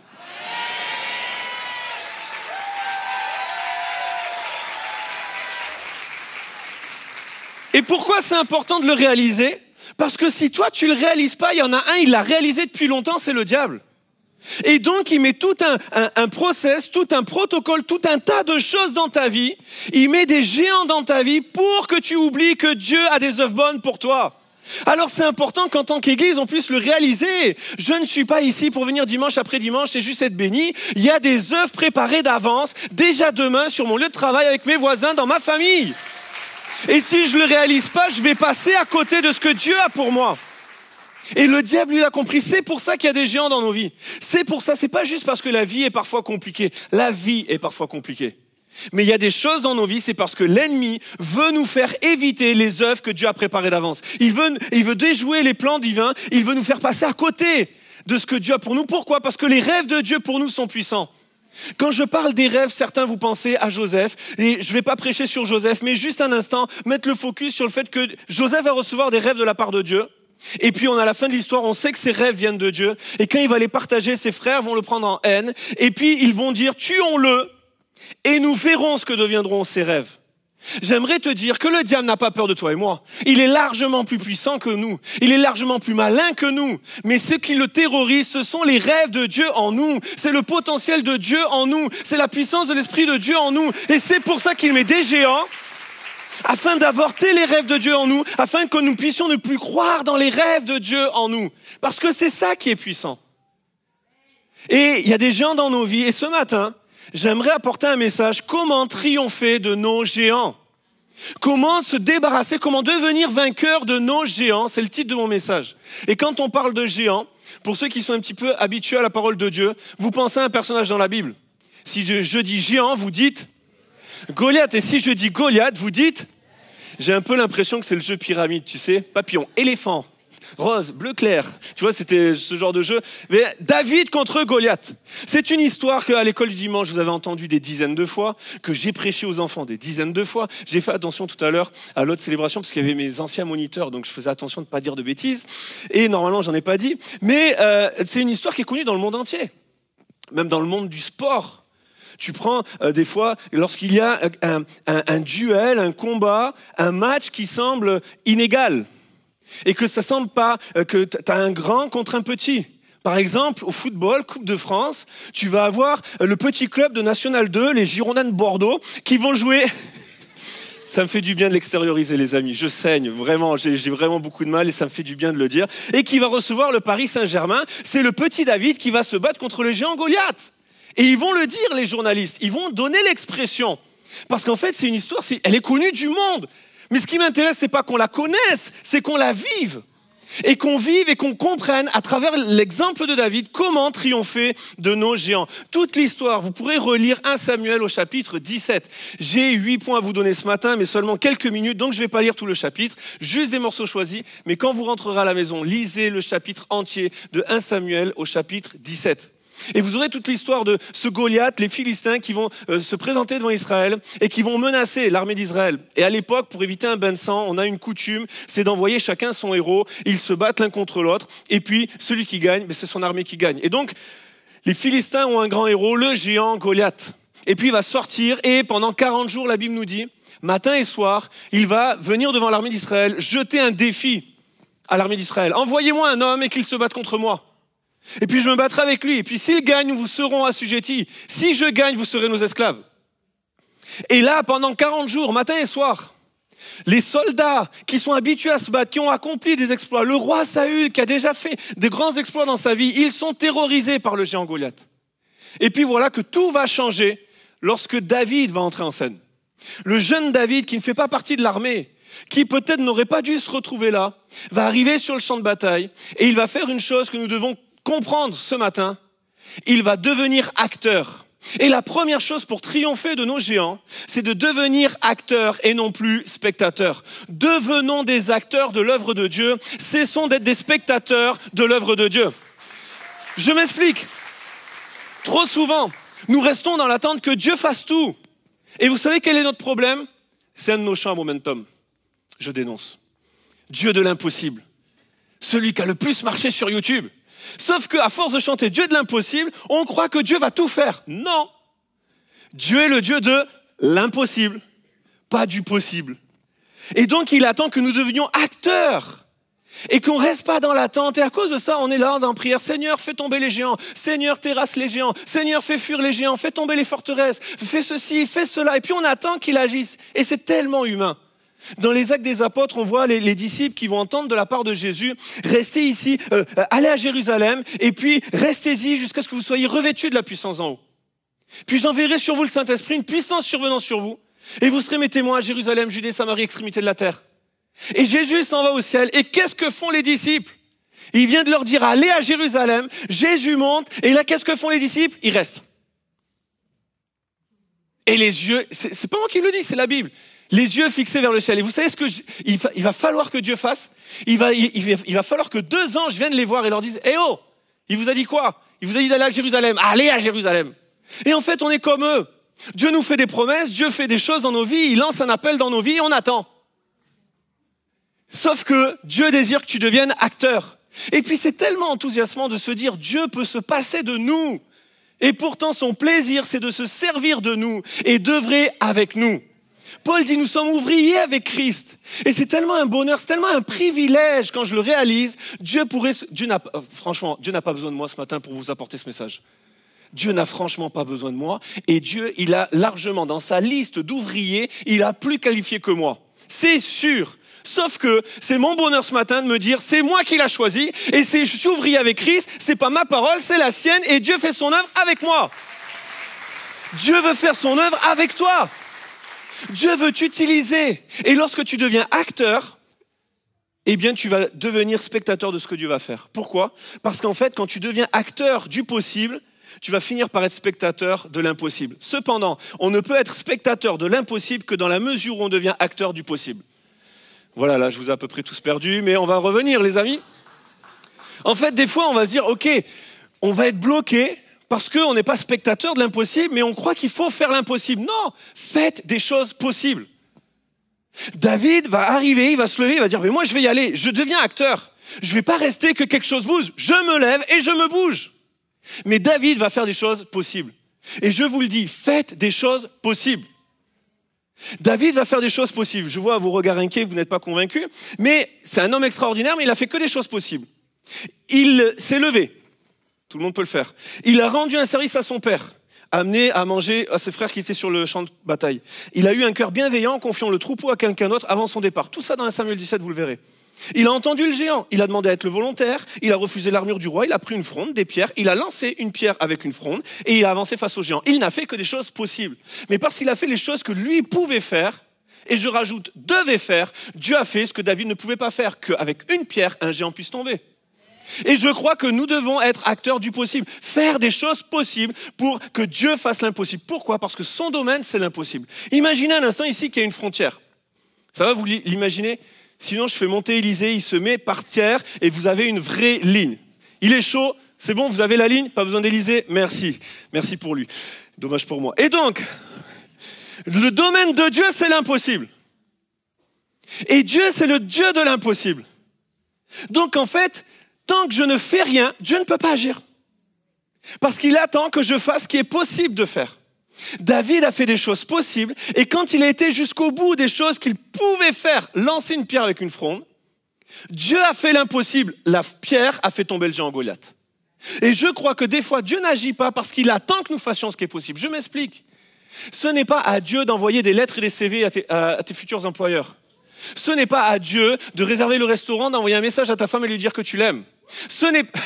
Et pourquoi c'est important de le réaliser ? Parce que si toi, tu ne le réalises pas, il y en a un, il l'a réalisé depuis longtemps, c'est le diable. Et donc, il met tout un process, tout un protocole, tout un tas de choses dans ta vie. Il met des géants dans ta vie pour que tu oublies que Dieu a des œuvres bonnes pour toi. Alors, c'est important qu'en tant qu'Église, on puisse le réaliser. Je ne suis pas ici pour venir dimanche après dimanche et juste être béni. Il y a des œuvres préparées d'avance, déjà demain, sur mon lieu de travail, avec mes voisins, dans ma famille. Et si je ne le réalise pas, je vais passer à côté de ce que Dieu a pour moi. Et le diable, lui, l'a compris. C'est pour ça qu'il y a des géants dans nos vies. C'est pour ça, c'est pas juste parce que la vie est parfois compliquée. La vie est parfois compliquée. Mais il y a des choses dans nos vies, c'est parce que l'ennemi veut nous faire éviter les œuvres que Dieu a préparées d'avance. Il veut déjouer les plans divins. Il veut nous faire passer à côté de ce que Dieu a pour nous. Pourquoi ? Parce que les rêves de Dieu pour nous sont puissants. Quand je parle des rêves, certains vous pensez à Joseph, et je ne vais pas prêcher sur Joseph, mais juste un instant, mettre le focus sur le fait que Joseph va recevoir des rêves de la part de Dieu, et puis à la fin de l'histoire, on sait que ces rêves viennent de Dieu, et quand il va les partager, ses frères vont le prendre en haine, et puis ils vont dire « tuons-le, et nous verrons ce que deviendront ces rêves ». J'aimerais te dire que le diable n'a pas peur de toi et moi. Il est largement plus puissant que nous. Il est largement plus malin que nous. Mais ce qui le terrorise, ce sont les rêves de Dieu en nous. C'est le potentiel de Dieu en nous. C'est la puissance de l'Esprit de Dieu en nous. Et c'est pour ça qu'il met des géants, afin d'avorter les rêves de Dieu en nous, afin que nous puissions ne plus croire dans les rêves de Dieu en nous. Parce que c'est ça qui est puissant. Et il y a des géants dans nos vies. Et ce matin, j'aimerais apporter un message, comment triompher de nos géants. Comment se débarrasser, comment devenir vainqueur de nos géants, c'est le titre de mon message. Et quand on parle de géants, pour ceux qui sont un petit peu habitués à la parole de Dieu, vous pensez à un personnage dans la Bible. Si je dis géant, vous dites Goliath. Et si je dis Goliath, vous dites, j'ai un peu l'impression que c'est le jeu pyramide, tu sais, papillon, éléphant, rose, bleu clair. Tu vois, c'était ce genre de jeu. Mais David contre Goliath. C'est une histoire qu'à l'école du dimanche, vous avez entendu des dizaines de fois, que j'ai prêché aux enfants des dizaines de fois. J'ai fait attention tout à l'heure à l'autre célébration, parce qu'il y avait mes anciens moniteurs, donc je faisais attention de ne pas dire de bêtises. Et normalement, j'en ai pas dit. Mais c'est une histoire qui est connue dans le monde entier. Même dans le monde du sport. Tu prends des fois, lorsqu'il y a un duel, un combat, un match qui semble inégal et que ça semble pas, que tu as un grand contre un petit. Par exemple, au football, Coupe de France, tu vas avoir le petit club de National 2, les Girondins de Bordeaux, qui vont jouer... Ça me fait du bien de l'extérioriser, les amis. Je saigne, vraiment, j'ai vraiment beaucoup de mal et ça me fait du bien de le dire. Et qui va recevoir le Paris Saint-Germain, c'est le petit David qui va se battre contre le géant Goliath. Et ils vont le dire, les journalistes, ils vont donner l'expression. Parce qu'en fait, c'est une histoire, elle est connue du monde. Mais ce qui m'intéresse, c'est pas qu'on la connaisse, c'est qu'on la vive. Et qu'on vive et qu'on comprenne, à travers l'exemple de David, comment triompher de nos géants. Toute l'histoire, vous pourrez relire 1 Samuel au chapitre 17. J'ai 8 points à vous donner ce matin, mais seulement quelques minutes, donc je ne vais pas lire tout le chapitre, juste des morceaux choisis. Mais quand vous rentrerez à la maison, lisez le chapitre entier de 1 Samuel au chapitre 17. Et vous aurez toute l'histoire de ce Goliath, les Philistins qui vont se présenter devant Israël et qui vont menacer l'armée d'Israël. Et à l'époque, pour éviter un bain de sang, on a une coutume, c'est d'envoyer chacun son héros. Ils se battent l'un contre l'autre. Et puis, celui qui gagne, c'est son armée qui gagne. Et donc, les Philistins ont un grand héros, le géant Goliath. Et puis, il va sortir et pendant 40 jours, la Bible nous dit, matin et soir, il va venir devant l'armée d'Israël, jeter un défi à l'armée d'Israël. Envoyez-moi un homme et qu'il se batte contre moi. Et puis je me battrai avec lui. Et puis s'il gagne, nous vous serons assujettis. Si je gagne, vous serez nos esclaves. Et là, pendant 40 jours, matin et soir, les soldats qui sont habitués à se battre, qui ont accompli des exploits, le roi Saül qui a déjà fait des grands exploits dans sa vie, ils sont terrorisés par le géant Goliath. Et puis voilà que tout va changer lorsque David va entrer en scène. Le jeune David qui ne fait pas partie de l'armée, qui peut-être n'aurait pas dû se retrouver là, va arriver sur le champ de bataille et il va faire une chose que nous devons comprendre ce matin, il va devenir acteur. Et la première chose pour triompher de nos géants, c'est de devenir acteur et non plus spectateur. Devenons des acteurs de l'œuvre de Dieu, cessons d'être des spectateurs de l'œuvre de Dieu. Je m'explique. Trop souvent, nous restons dans l'attente que Dieu fasse tout. Et vous savez quel est notre problème? C'est un de nos chants à Momentum. Je dénonce. Dieu de l'impossible. Celui qui a le plus marché sur YouTube. Sauf qu'à force de chanter Dieu de l'impossible, on croit que Dieu va tout faire. Non. Dieu est le Dieu de l'impossible, pas du possible. Et donc, il attend que nous devenions acteurs et qu'on ne reste pas dans l'attente. Et à cause de ça, on est là dans la prière. Seigneur, fais tomber les géants. Seigneur, terrasse les géants. Seigneur, fais fuir les géants. Fais tomber les forteresses. Fais ceci, fais cela. Et puis, on attend qu'il agisse. Et c'est tellement humain. Dans les Actes des Apôtres, on voit les disciples qui vont entendre de la part de Jésus, restez ici, allez à Jérusalem, et puis restez-y jusqu'à ce que vous soyez revêtus de la puissance en haut. Puis j'enverrai sur vous le Saint-Esprit, une puissance survenant sur vous, et vous serez mes témoins à Jérusalem, Judée, Samarie, extrémité de la terre. Et Jésus s'en va au ciel, et qu'est-ce que font les disciples? Il vient de leur dire, allez à Jérusalem, Jésus monte, et là, qu'est-ce que font les disciples? Ils restent. Et les yeux, c'est pas moi qui le dis, c'est la Bible. Les yeux fixés vers le ciel. Et vous savez ce qu'il va falloir que Dieu fasse? Il va falloir que 2 anges viennent les voir et leur disent « Eh oh, il vous a dit quoi? Il vous a dit d'aller à Jérusalem. Allez à Jérusalem. » Et en fait, on est comme eux. Dieu nous fait des promesses, Dieu fait des choses dans nos vies, il lance un appel dans nos vies et on attend. Sauf que Dieu désire que tu deviennes acteur. Et puis c'est tellement enthousiasmant de se dire « Dieu peut se passer de nous. » Et pourtant, son plaisir, c'est de se servir de nous et d'œuvrer avec nous. Paul dit, nous sommes ouvriers avec Christ. Et c'est tellement un bonheur, c'est tellement un privilège quand je le réalise. Franchement, Dieu n'a pas besoin de moi ce matin pour vous apporter ce message. Dieu n'a franchement pas besoin de moi. Et Dieu, il a largement, dans sa liste d'ouvriers, il a plus qualifié que moi. C'est sûr. Sauf que c'est mon bonheur ce matin de me dire, c'est moi qui l'a choisi. Et je suis ouvrier avec Christ, c'est pas ma parole, c'est la sienne. Et Dieu fait son œuvre avec moi. Dieu veut faire son œuvre avec toi. Dieu veut t'utiliser. Et lorsque tu deviens acteur, eh bien, tu vas devenir spectateur de ce que Dieu va faire. Pourquoi? Parce qu'en fait, quand tu deviens acteur du possible, tu vas finir par être spectateur de l'impossible. Cependant, on ne peut être spectateur de l'impossible que dans la mesure où on devient acteur du possible. Voilà, là, je vous ai à peu près tous perdus, mais on va revenir, les amis. En fait, des fois, on va se dire, OK, on va être bloqué parce qu'on n'est pas spectateur de l'impossible, mais on croit qu'il faut faire l'impossible. Non, faites des choses possibles. David va arriver, il va se lever, il va dire, mais moi, je vais y aller, je deviens acteur. Je ne vais pas rester que quelque chose bouge. Je me lève et je me bouge. Mais David va faire des choses possibles. Et je vous le dis, faites des choses possibles. David va faire des choses possibles. Je vois à vos regards inquiets, vous n'êtes pas convaincus, mais c'est un homme extraordinaire, mais il a fait que des choses possibles. Il s'est levé. Tout le monde peut le faire. Il a rendu un service à son père, amené à manger à ses frères qui étaient sur le champ de bataille. Il a eu un cœur bienveillant en confiant le troupeau à quelqu'un d'autre avant son départ. Tout ça dans 1 Samuel 17, vous le verrez. Il a entendu le géant, il a demandé à être le volontaire, il a refusé l'armure du roi, il a pris une fronde, des pierres, il a lancé une pierre avec une fronde et il a avancé face au géant. Il n'a fait que des choses possibles. Mais parce qu'il a fait les choses que lui pouvait faire, et je rajoute devait faire, Dieu a fait ce que David ne pouvait pas faire, qu'avec une pierre, un géant puisse tomber. Et je crois que nous devons être acteurs du possible, faire des choses possibles pour que Dieu fasse l'impossible. Pourquoi? Parce que son domaine, c'est l'impossible. Imaginez un instant ici qu'il y a une frontière. Ça va, vous l'imaginez? Sinon, je fais monter Élisée, il se met par terre et vous avez une vraie ligne. Il est chaud, c'est bon, vous avez la ligne, pas besoin d'Élisée, merci. Merci pour lui, dommage pour moi. Et donc, le domaine de Dieu, c'est l'impossible. Et Dieu, c'est le Dieu de l'impossible. Donc en fait, tant que je ne fais rien, Dieu ne peut pas agir. Parce qu'il attend que je fasse ce qui est possible de faire. David a fait des choses possibles et quand il a été jusqu'au bout des choses qu'il pouvait faire, lancer une pierre avec une fronde, Dieu a fait l'impossible. La pierre a fait tomber le géant Goliath. Et je crois que des fois, Dieu n'agit pas parce qu'il attend que nous fassions ce qui est possible. Je m'explique. Ce n'est pas à Dieu d'envoyer des lettres et des CV à tes futurs employeurs. Ce n'est pas à Dieu de réserver le restaurant, d'envoyer un message à ta femme et lui dire que tu l'aimes. Ce n'est pas...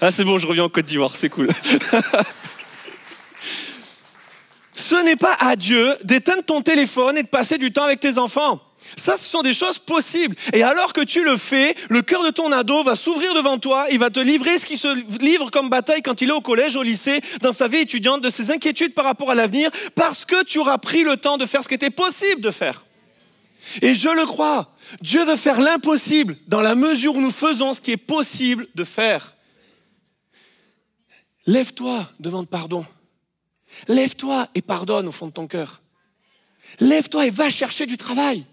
Ah c'est bon, je reviens en Côte d'Ivoire, c'est cool. Ce n'est pas à Dieu d'éteindre ton téléphone et de passer du temps avec tes enfants. Ça, ce sont des choses possibles. Et alors que tu le fais, le cœur de ton ado va s'ouvrir devant toi, il va te livrer ce qui se livre comme bataille quand il est au collège, au lycée, dans sa vie étudiante, de ses inquiétudes par rapport à l'avenir, parce que tu auras pris le temps de faire ce qui était possible de faire. Et je le crois, Dieu veut faire l'impossible dans la mesure où nous faisons ce qui est possible de faire. Lève-toi, demande pardon. Lève-toi et pardonne au fond de ton cœur. Lève-toi et va chercher du travail.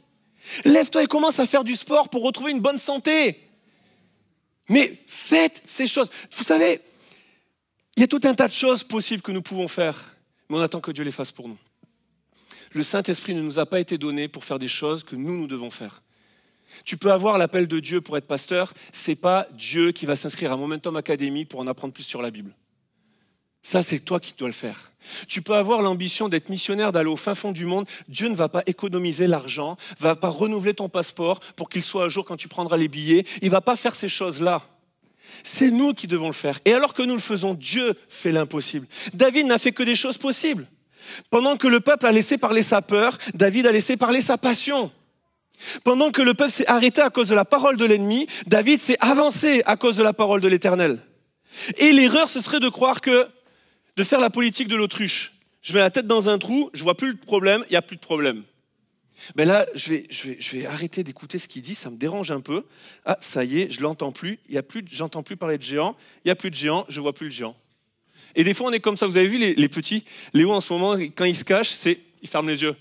Lève-toi et commence à faire du sport pour retrouver une bonne santé. Mais faites ces choses. Vous savez, il y a tout un tas de choses possibles que nous pouvons faire, mais on attend que Dieu les fasse pour nous. Le Saint-Esprit ne nous a pas été donné pour faire des choses que nous devons faire. Tu peux avoir l'appel de Dieu pour être pasteur, c'est pas Dieu qui va s'inscrire à Momentum Academy pour en apprendre plus sur la Bible. Ça, c'est toi qui dois le faire. Tu peux avoir l'ambition d'être missionnaire, d'aller au fin fond du monde. Dieu ne va pas économiser l'argent, ne va pas renouveler ton passeport pour qu'il soit à jour quand tu prendras les billets. Il ne va pas faire ces choses-là. C'est nous qui devons le faire. Et alors que nous le faisons, Dieu fait l'impossible. David n'a fait que des choses possibles. Pendant que le peuple a laissé parler sa peur, David a laissé parler sa passion. Pendant que le peuple s'est arrêté à cause de la parole de l'ennemi, David s'est avancé à cause de la parole de l'Éternel. Et l'erreur, ce serait de croire que de faire la politique de l'autruche. Je mets la tête dans un trou, je vois plus le problème, il n'y a plus de problème. Mais là, je vais arrêter d'écouter ce qu'il dit, ça me dérange un peu. Ah, ça y est, je l'entends plus, j'entends plus parler de géant, il n'y a plus de géant, je vois plus le géant. Et des fois, on est comme ça. Vous avez vu les petits, Léo en ce moment, quand il se cache, il ferme les yeux.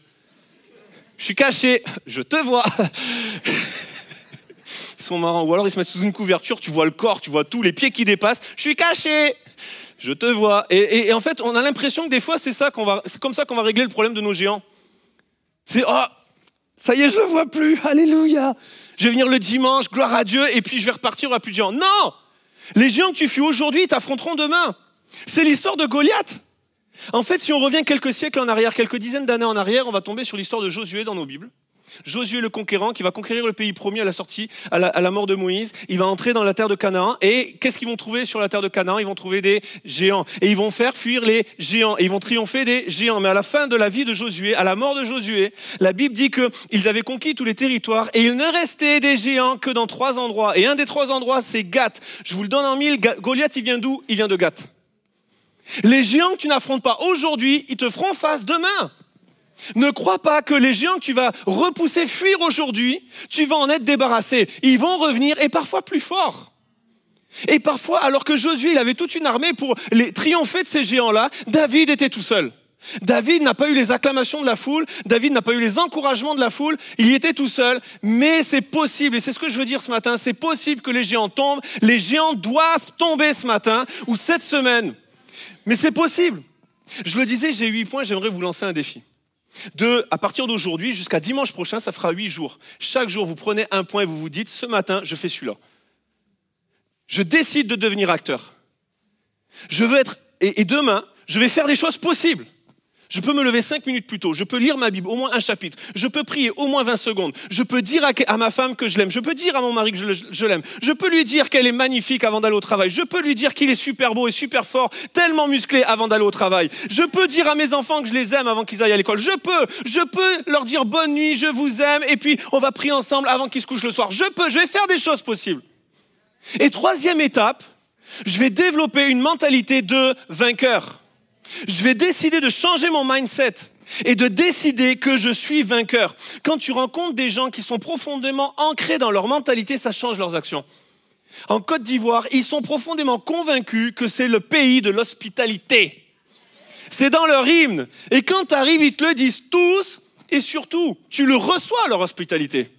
Je suis caché, je te vois. Ils sont marrants. Ou alors ils se mettent sous une couverture, tu vois le corps, tu vois tous les pieds qui dépassent. Je suis caché. Je te vois. Et en fait, on a l'impression que des fois, c'est comme ça qu'on va régler le problème de nos géants. C'est, oh, ça y est, je le vois plus, alléluia. Je vais venir le dimanche, gloire à Dieu, et puis je vais repartir, il n'y aura plus de géants. Non! Les géants que tu fuis aujourd'hui, ils t'affronteront demain. C'est l'histoire de Goliath. En fait, si on revient quelques siècles en arrière, quelques dizaines d'années en arrière, on va tomber sur l'histoire de Josué dans nos Bibles. Josué le conquérant qui va conquérir le pays promis à la sortie, à la mort de Moïse. Il va entrer dans la terre de Canaan. Et qu'est-ce qu'ils vont trouver sur la terre de Canaan? Ils vont trouver des géants. Et ils vont faire fuir les géants. Et ils vont triompher des géants. Mais à la fin de la vie de Josué, à la mort de Josué, la Bible dit qu'ils avaient conquis tous les territoires. Et il ne restait des géants que dans 3 endroits. Et un des 3 endroits, c'est Gath. Je vous le donne en mille. Goliath, il vient d'où? Il vient de Gath. Les géants que tu n'affrontes pas aujourd'hui, ils te feront face demain. Ne crois pas que les géants que tu vas repousser, fuir aujourd'hui, tu vas en être débarrassé. Ils vont revenir et parfois plus forts. Et parfois, alors que Josué, il avait toute une armée pour les triompher de ces géants-là, David était tout seul. David n'a pas eu les acclamations de la foule, David n'a pas eu les encouragements de la foule, il y était tout seul, mais c'est possible, et c'est ce que je veux dire ce matin, c'est possible que les géants tombent, les géants doivent tomber ce matin ou cette semaine. Mais c'est possible. Je le disais, j'ai 8 points, j'aimerais vous lancer un défi. À partir d'aujourd'hui jusqu'à dimanche prochain, ça fera 8 jours. Chaque jour, vous prenez un point et vous vous dites, ce matin, je fais celui-là. Je décide de devenir acteur. Je veux être, et demain, je vais faire des choses possibles. Je peux me lever 5 minutes plus tôt, je peux lire ma Bible, au moins un chapitre, je peux prier au moins 20 secondes, je peux dire à ma femme que je l'aime, je peux dire à mon mari que je l'aime, je peux lui dire qu'elle est magnifique avant d'aller au travail, je peux lui dire qu'il est super beau et super fort, tellement musclé avant d'aller au travail, je peux dire à mes enfants que je les aime avant qu'ils aillent à l'école, je peux leur dire bonne nuit, je vous aime, et puis on va prier ensemble avant qu'ils se couchent le soir, je vais faire des choses possibles. Et 3e étape, je vais développer une mentalité de vainqueur. Je vais décider de changer mon mindset et de décider que je suis vainqueur. Quand tu rencontres des gens qui sont profondément ancrés dans leur mentalité, ça change leurs actions. En Côte d'Ivoire, ils sont profondément convaincus que c'est le pays de l'hospitalité. C'est dans leur hymne. Et quand tu arrives, ils te le disent tous et surtout, tu le reçois, leur hospitalité.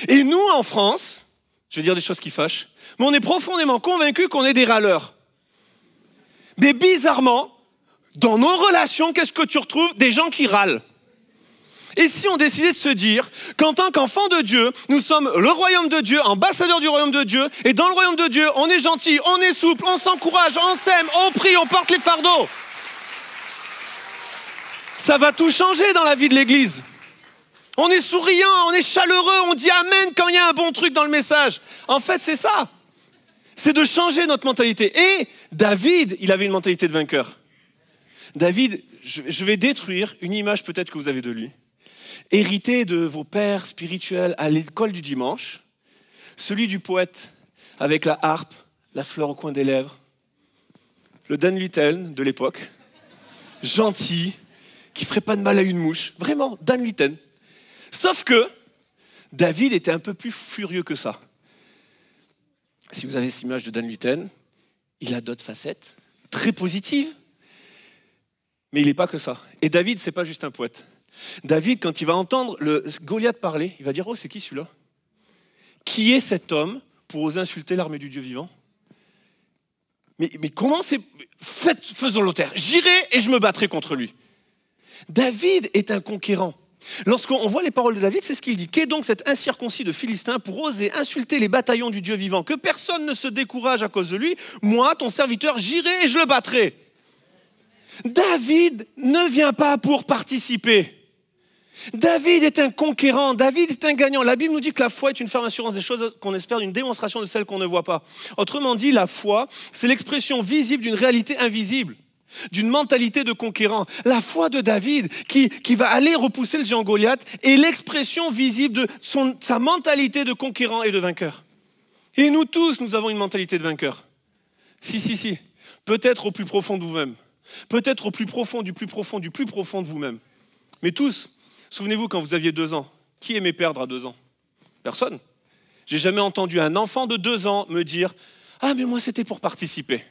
Et nous, en France, je vais dire des choses qui fâchent, mais on est profondément convaincus qu'on est des râleurs. Mais bizarrement, dans nos relations, qu'est-ce que tu retrouves? Des gens qui râlent. Et si on décidait de se dire qu'en tant qu'enfants de Dieu, nous sommes le royaume de Dieu, ambassadeurs du royaume de Dieu, et dans le royaume de Dieu, on est gentil, on est souple, on s'encourage, on s'aime, on prie, on porte les fardeaux. Ça va tout changer dans la vie de l'Église. On est souriant, on est chaleureux, on dit amen quand il y a un bon truc dans le message. En fait, c'est ça. C'est de changer notre mentalité. Et David, il avait une mentalité de vainqueur. David, je vais détruire une image peut-être que vous avez de lui, héritée de vos pères spirituels à l'école du dimanche, celui du poète avec la harpe, la fleur au coin des lèvres, le Dan Luyten de l'époque, gentil, qui ferait pas de mal à une mouche, vraiment, Dan Luyten. Sauf que David était un peu plus furieux que ça. Si vous avez cette image de Dan Luyten, il a d'autres facettes, très positives, mais il n'est pas que ça. Et David, c'est pas juste un poète. David, quand il va entendre le Goliath parler, il va dire « Oh, c'est qui celui-là? Qui est cet homme pour oser insulter l'armée du Dieu vivant? Mais comment c'est... Faisons-le taire. J'irai et je me battrai contre lui. » David est un conquérant. Lorsqu'on voit les paroles de David, c'est ce qu'il dit. Qu'est donc cet incirconcis de Philistin pour oser insulter les bataillons du Dieu vivant? Que personne ne se décourage à cause de lui. Moi, ton serviteur, j'irai et je le battrai. David ne vient pas pour participer. David est un conquérant, David est un gagnant. La Bible nous dit que la foi est une ferme assurance des choses qu'on espère, une démonstration de celles qu'on ne voit pas. Autrement dit, la foi, c'est l'expression visible d'une réalité invisible, d'une mentalité de conquérant. La foi de David, qui va aller repousser le géant Goliath, est l'expression visible de sa mentalité de conquérant et de vainqueur. Et nous tous, nous avons une mentalité de vainqueur. Si. Peut-être au plus profond de vous-même. Peut-être au plus profond du plus profond du plus profond de vous-même. Mais tous, souvenez-vous quand vous aviez 2 ans, qui aimait perdre à 2 ans? Personne. J'ai jamais entendu un enfant de 2 ans me dire « Ah, mais moi, c'était pour participer. »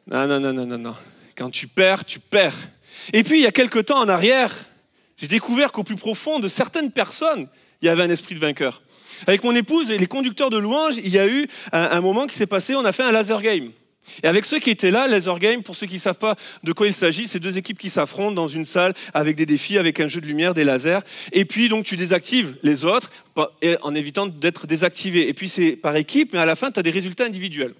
Non. Quand tu perds, tu perds. Et puis, il y a quelque temps en arrière, j'ai découvert qu'au plus profond de certaines personnes, il y avait un esprit de vainqueur. Avec mon épouse et les conducteurs de louanges, il y a eu un moment qui s'est passé, on a fait un laser game. Et avec ceux qui étaient là, laser game, pour ceux qui ne savent pas de quoi il s'agit, c'est 2 équipes qui s'affrontent dans une salle avec des défis, avec un jeu de lumière, des lasers. Et puis donc tu désactives les autres en évitant d'être désactivé. Et puis c'est par équipe, mais à la fin tu as des résultats individuels.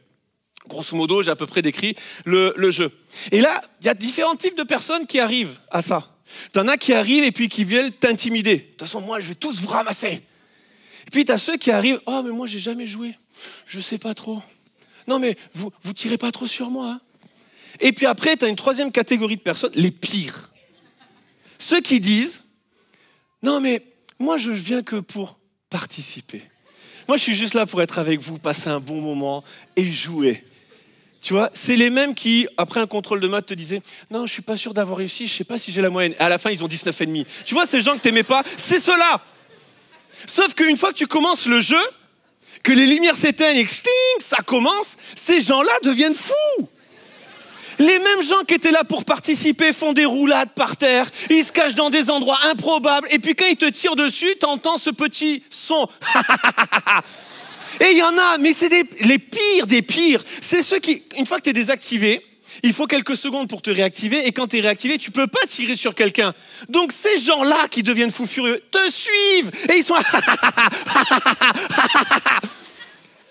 Grosso modo, j'ai à peu près décrit le jeu. Et là, il y a différents types de personnes qui arrivent à ça. T'en as qui arrivent et puis qui viennent t'intimider. De toute façon, moi, je vais tous vous ramasser. Et puis, t'as ceux qui arrivent, oh, mais moi, j'ai jamais joué. Je sais pas trop. Non, mais vous tirez pas trop sur moi. Hein. Et puis après, t'as une troisième catégorie de personnes, les pires. Ceux qui disent, non, mais moi, je viens que pour participer. Moi, je suis juste là pour être avec vous, passer un bon moment et jouer. Tu vois, c'est les mêmes qui, après un contrôle de maths, te disaient « Non, je suis pas sûr d'avoir réussi, je sais pas si j'ai la moyenne. » Et à la fin, ils ont 19,5. Tu vois, ces gens que t'aimais pas, c'est ceux-là. Sauf qu'une fois que tu commences le jeu, que les lumières s'éteignent et que ça commence, ces gens-là deviennent fous. Les mêmes gens qui étaient là pour participer font des roulades par terre, ils se cachent dans des endroits improbables, et puis quand ils te tirent dessus, t'entends ce petit son. Et il y en a, mais c'est les pires des pires. C'est ceux qui, une fois que tu es désactivé, il faut quelques secondes pour te réactiver, et quand tu es réactivé, tu peux pas tirer sur quelqu'un. Donc ces gens-là qui deviennent fous furieux te suivent, et ils sont...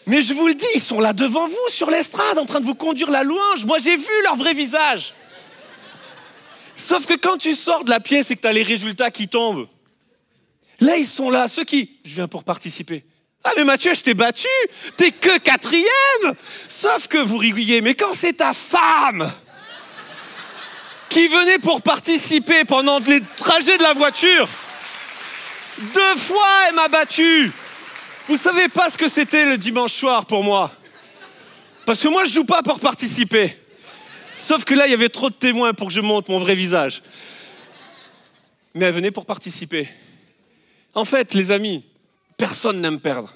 Mais je vous le dis, ils sont là devant vous, sur l'estrade, en train de vous conduire la louange. Moi, j'ai vu leur vrai visage. Sauf que quand tu sors de la pièce et que tu as les résultats qui tombent, là, ils sont là, ceux qui... Je viens pour participer. Ah, mais Mathieu, je t'ai battu. T'es que 4e. Sauf que vous rigolez, mais quand c'est ta femme qui venait pour participer pendant les trajets de la voiture, 2 fois, elle m'a battu. Vous savez pas ce que c'était le dimanche soir pour moi. Parce que moi, je joue pas pour participer. Sauf que là, il y avait trop de témoins pour que je montre mon vrai visage. Mais elle venait pour participer. En fait, les amis, personne n'aime perdre.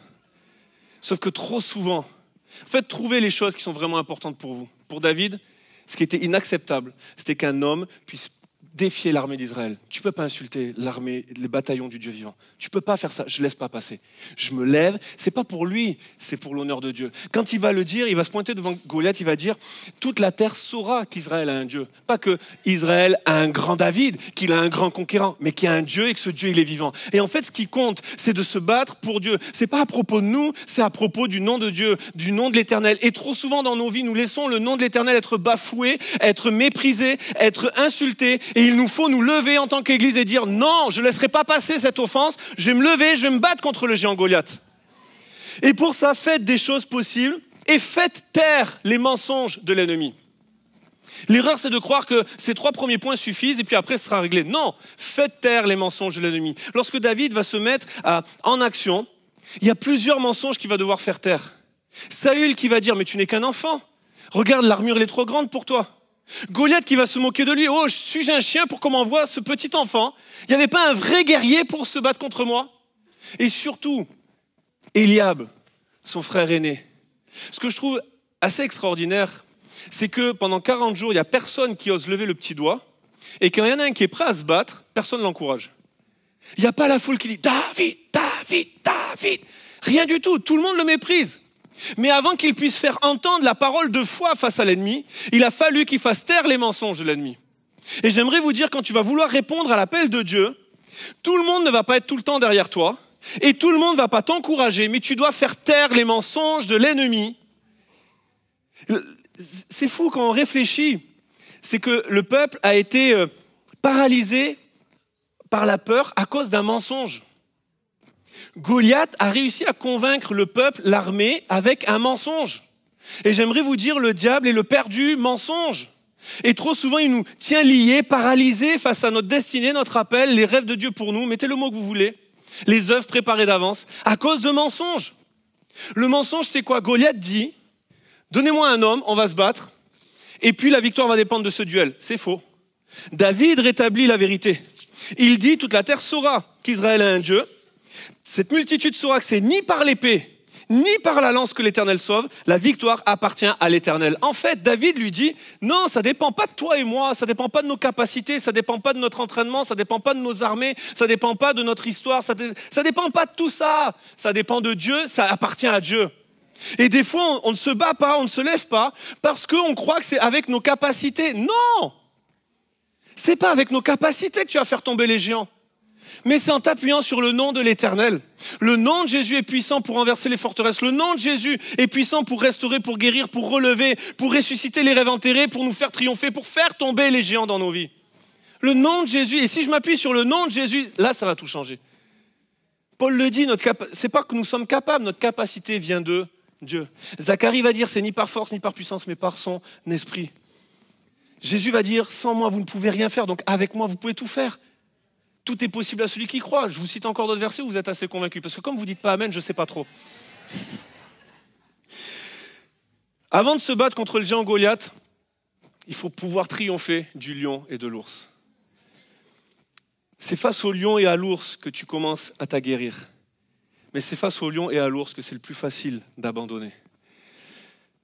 Sauf que trop souvent, en fait, trouvez les choses qui sont vraiment importantes pour vous. Pour David, ce qui était inacceptable, c'était qu'un homme puisse défier l'armée d'Israël. Tu ne peux pas insulter l'armée, les bataillons du Dieu vivant. Tu ne peux pas faire ça. Je ne laisse pas passer. Je me lève. Ce n'est pas pour lui, c'est pour l'honneur de Dieu. Quand il va le dire, il va se pointer devant Goliath, il va dire « Toute la terre saura qu'Israël a un Dieu. » Pas que Israël a un grand David, qu'il a un grand conquérant, mais qu'il y a un Dieu et que ce Dieu, il est vivant. Et en fait, ce qui compte, c'est de se battre pour Dieu. Ce n'est pas à propos de nous, c'est à propos du nom de Dieu, du nom de l'Éternel. Et trop souvent dans nos vies, nous laissons le nom de l'Éternel être bafoué, être méprisé, être insulté. Et il nous faut nous lever en tant qu'Église et dire non, je ne laisserai pas passer cette offense, je vais me lever, je vais me battre contre le géant Goliath. Et pour ça, faites des choses possibles et faites taire les mensonges de l'ennemi. L'erreur, c'est de croire que ces 3 premiers points suffisent et puis après, ce sera réglé. Non, faites taire les mensonges de l'ennemi. Lorsque David va se mettre en action, il y a plusieurs mensonges qu'il va devoir faire taire. Saül qui va dire, mais tu n'es qu'un enfant. Regarde, l'armure, elle est trop grande pour toi. Goliath qui va se moquer de lui. Oh, suis-je un chien pour qu'on m'envoie ce petit enfant? Il n'y avait pas un vrai guerrier pour se battre contre moi? Et surtout, Eliab, son frère aîné. Ce que je trouve assez extraordinaire, c'est que pendant 40 jours, il n'y a personne qui ose lever le petit doigt. Et quand il y en a un qui est prêt à se battre, personne ne l'encourage. Il n'y a pas la foule qui dit « David, David, David ». Rien du tout, tout le monde le méprise. Mais avant qu'il puisse faire entendre la parole de foi face à l'ennemi, il a fallu qu'il fasse taire les mensonges de l'ennemi. Et j'aimerais vous dire, quand tu vas vouloir répondre à l'appel de Dieu, tout le monde ne va pas être tout le temps derrière toi, et tout le monde ne va pas t'encourager, mais tu dois faire taire les mensonges de l'ennemi. C'est fou quand on réfléchit, c'est que le peuple a été paralysé par la peur à cause d'un mensonge. Goliath a réussi à convaincre le peuple, l'armée, avec un mensonge. Et j'aimerais vous dire, le diable est le père du mensonge. Et trop souvent, il nous tient liés, paralysés face à notre destinée, notre appel, les rêves de Dieu pour nous, mettez le mot que vous voulez, les œuvres préparées d'avance, à cause de mensonges. Le mensonge, c'est quoi? Goliath dit, donnez-moi un homme, on va se battre, et puis la victoire va dépendre de ce duel. C'est faux. David rétablit la vérité. Il dit, toute la terre saura qu'Israël a un Dieu. Cette multitude saura que c'est ni par l'épée, ni par la lance que l'Éternel sauve, la victoire appartient à l'Éternel. En fait, David lui dit, non, ça ne dépend pas de toi et moi, ça ne dépend pas de nos capacités, ça ne dépend pas de notre entraînement, ça ne dépend pas de nos armées, ça ne dépend pas de notre histoire, ça ne dépend pas de tout ça. Ça dépend de Dieu, ça appartient à Dieu. Et des fois, on ne se bat pas, on ne se lève pas, parce qu'on croit que c'est avec nos capacités. Non! C'est pas avec nos capacités que tu vas faire tomber les géants. Mais c'est en t'appuyant sur le nom de l'Éternel. Le nom de Jésus est puissant pour renverser les forteresses. Le nom de Jésus est puissant pour restaurer, pour guérir, pour relever, pour ressusciter les rêves enterrés, pour nous faire triompher, pour faire tomber les géants dans nos vies. Le nom de Jésus. Et si je m'appuie sur le nom de Jésus, là, ça va tout changer. Paul le dit, c'est pas que nous sommes capables, notre capacité vient de Dieu. Zacharie va dire, c'est ni par force ni par puissance, mais par son esprit. Jésus va dire, sans moi, vous ne pouvez rien faire, donc avec moi, vous pouvez tout faire. Tout est possible à celui qui croit. Je vous cite encore d'autres versets où vous êtes assez convaincus, parce que comme vous ne dites pas amen, je ne sais pas trop. Avant de se battre contre le géant Goliath, il faut pouvoir triompher du lion et de l'ours. C'est face au lion et à l'ours que tu commences à t'aguerrir. Mais c'est face au lion et à l'ours que c'est le plus facile d'abandonner.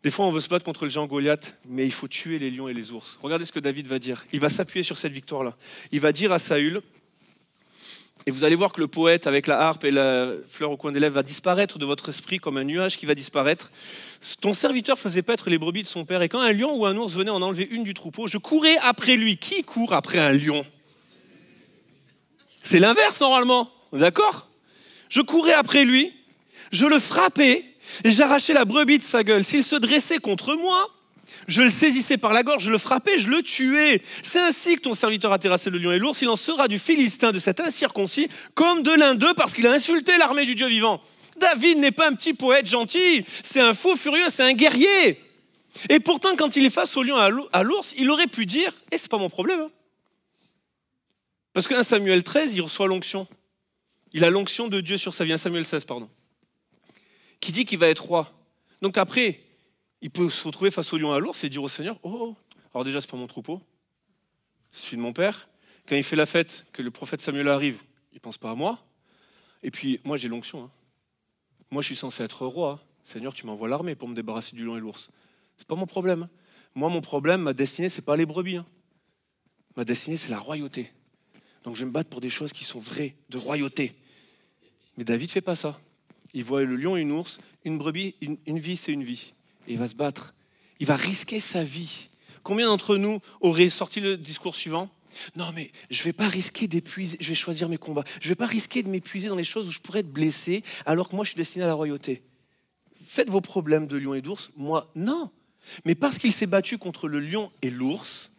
Des fois, on veut se battre contre le géant Goliath, mais il faut tuer les lions et les ours. Regardez ce que David va dire. Il va s'appuyer sur cette victoire-là. Il va dire à Saül, et vous allez voir que le poète avec la harpe et la fleur au coin des lèvres va disparaître de votre esprit comme un nuage qui va disparaître. Ton serviteur faisait paître les brebis de son père, et quand un lion ou un ours venait en enlever une du troupeau, je courais après lui. Qui court après un lion ? C'est l'inverse normalement, d'accord ? Je courais après lui, je le frappais et j'arrachais la brebis de sa gueule. S'il se dressait contre moi, je le saisissais par la gorge, je le frappais, je le tuais. C'est ainsi que ton serviteur a terrassé le lion et l'ours. Il en sera du Philistin, de cet incirconcis, comme de l'un d'eux, parce qu'il a insulté l'armée du Dieu vivant. David n'est pas un petit poète gentil, c'est un fou furieux, c'est un guerrier. Et pourtant, quand il est face au lion à l'ours, il aurait pu dire « c'est pas mon problème hein. ». Parce que 1 Samuel 13, il reçoit l'onction. Il a l'onction de Dieu sur sa vie, 1 Samuel 16, pardon. Qui dit qu'il va être roi. Donc après, il peut se retrouver face au lion à l'ours et dire au Seigneur, oh, alors déjà c'est pas mon troupeau, c'est celui de mon père. Quand il fait la fête, que le prophète Samuel arrive, il pense pas à moi. Et puis moi j'ai l'onction. Hein. Moi je suis censé être roi. Seigneur, tu m'envoies l'armée pour me débarrasser du lion et de l'ours. C'est pas mon problème. Moi mon problème, ma destinée, c'est pas les brebis. Hein. Ma destinée, c'est la royauté. Donc je vais me battre pour des choses qui sont vraies, de royauté. Mais David ne fait pas ça. Il voit le lion et une ours, une brebis, une vie, c'est une vie. Et il va se battre. Il va risquer sa vie. Combien d'entre nous auraient sorti le discours suivant ? Non mais je ne vais pas risquer d'épuiser, je vais choisir mes combats. Je ne vais pas risquer de m'épuiser dans les choses où je pourrais être blessé alors que moi je suis destiné à la royauté. Faites vos problèmes de lion et d'ours, moi non. Mais parce qu'il s'est battu contre le lion et l'ours,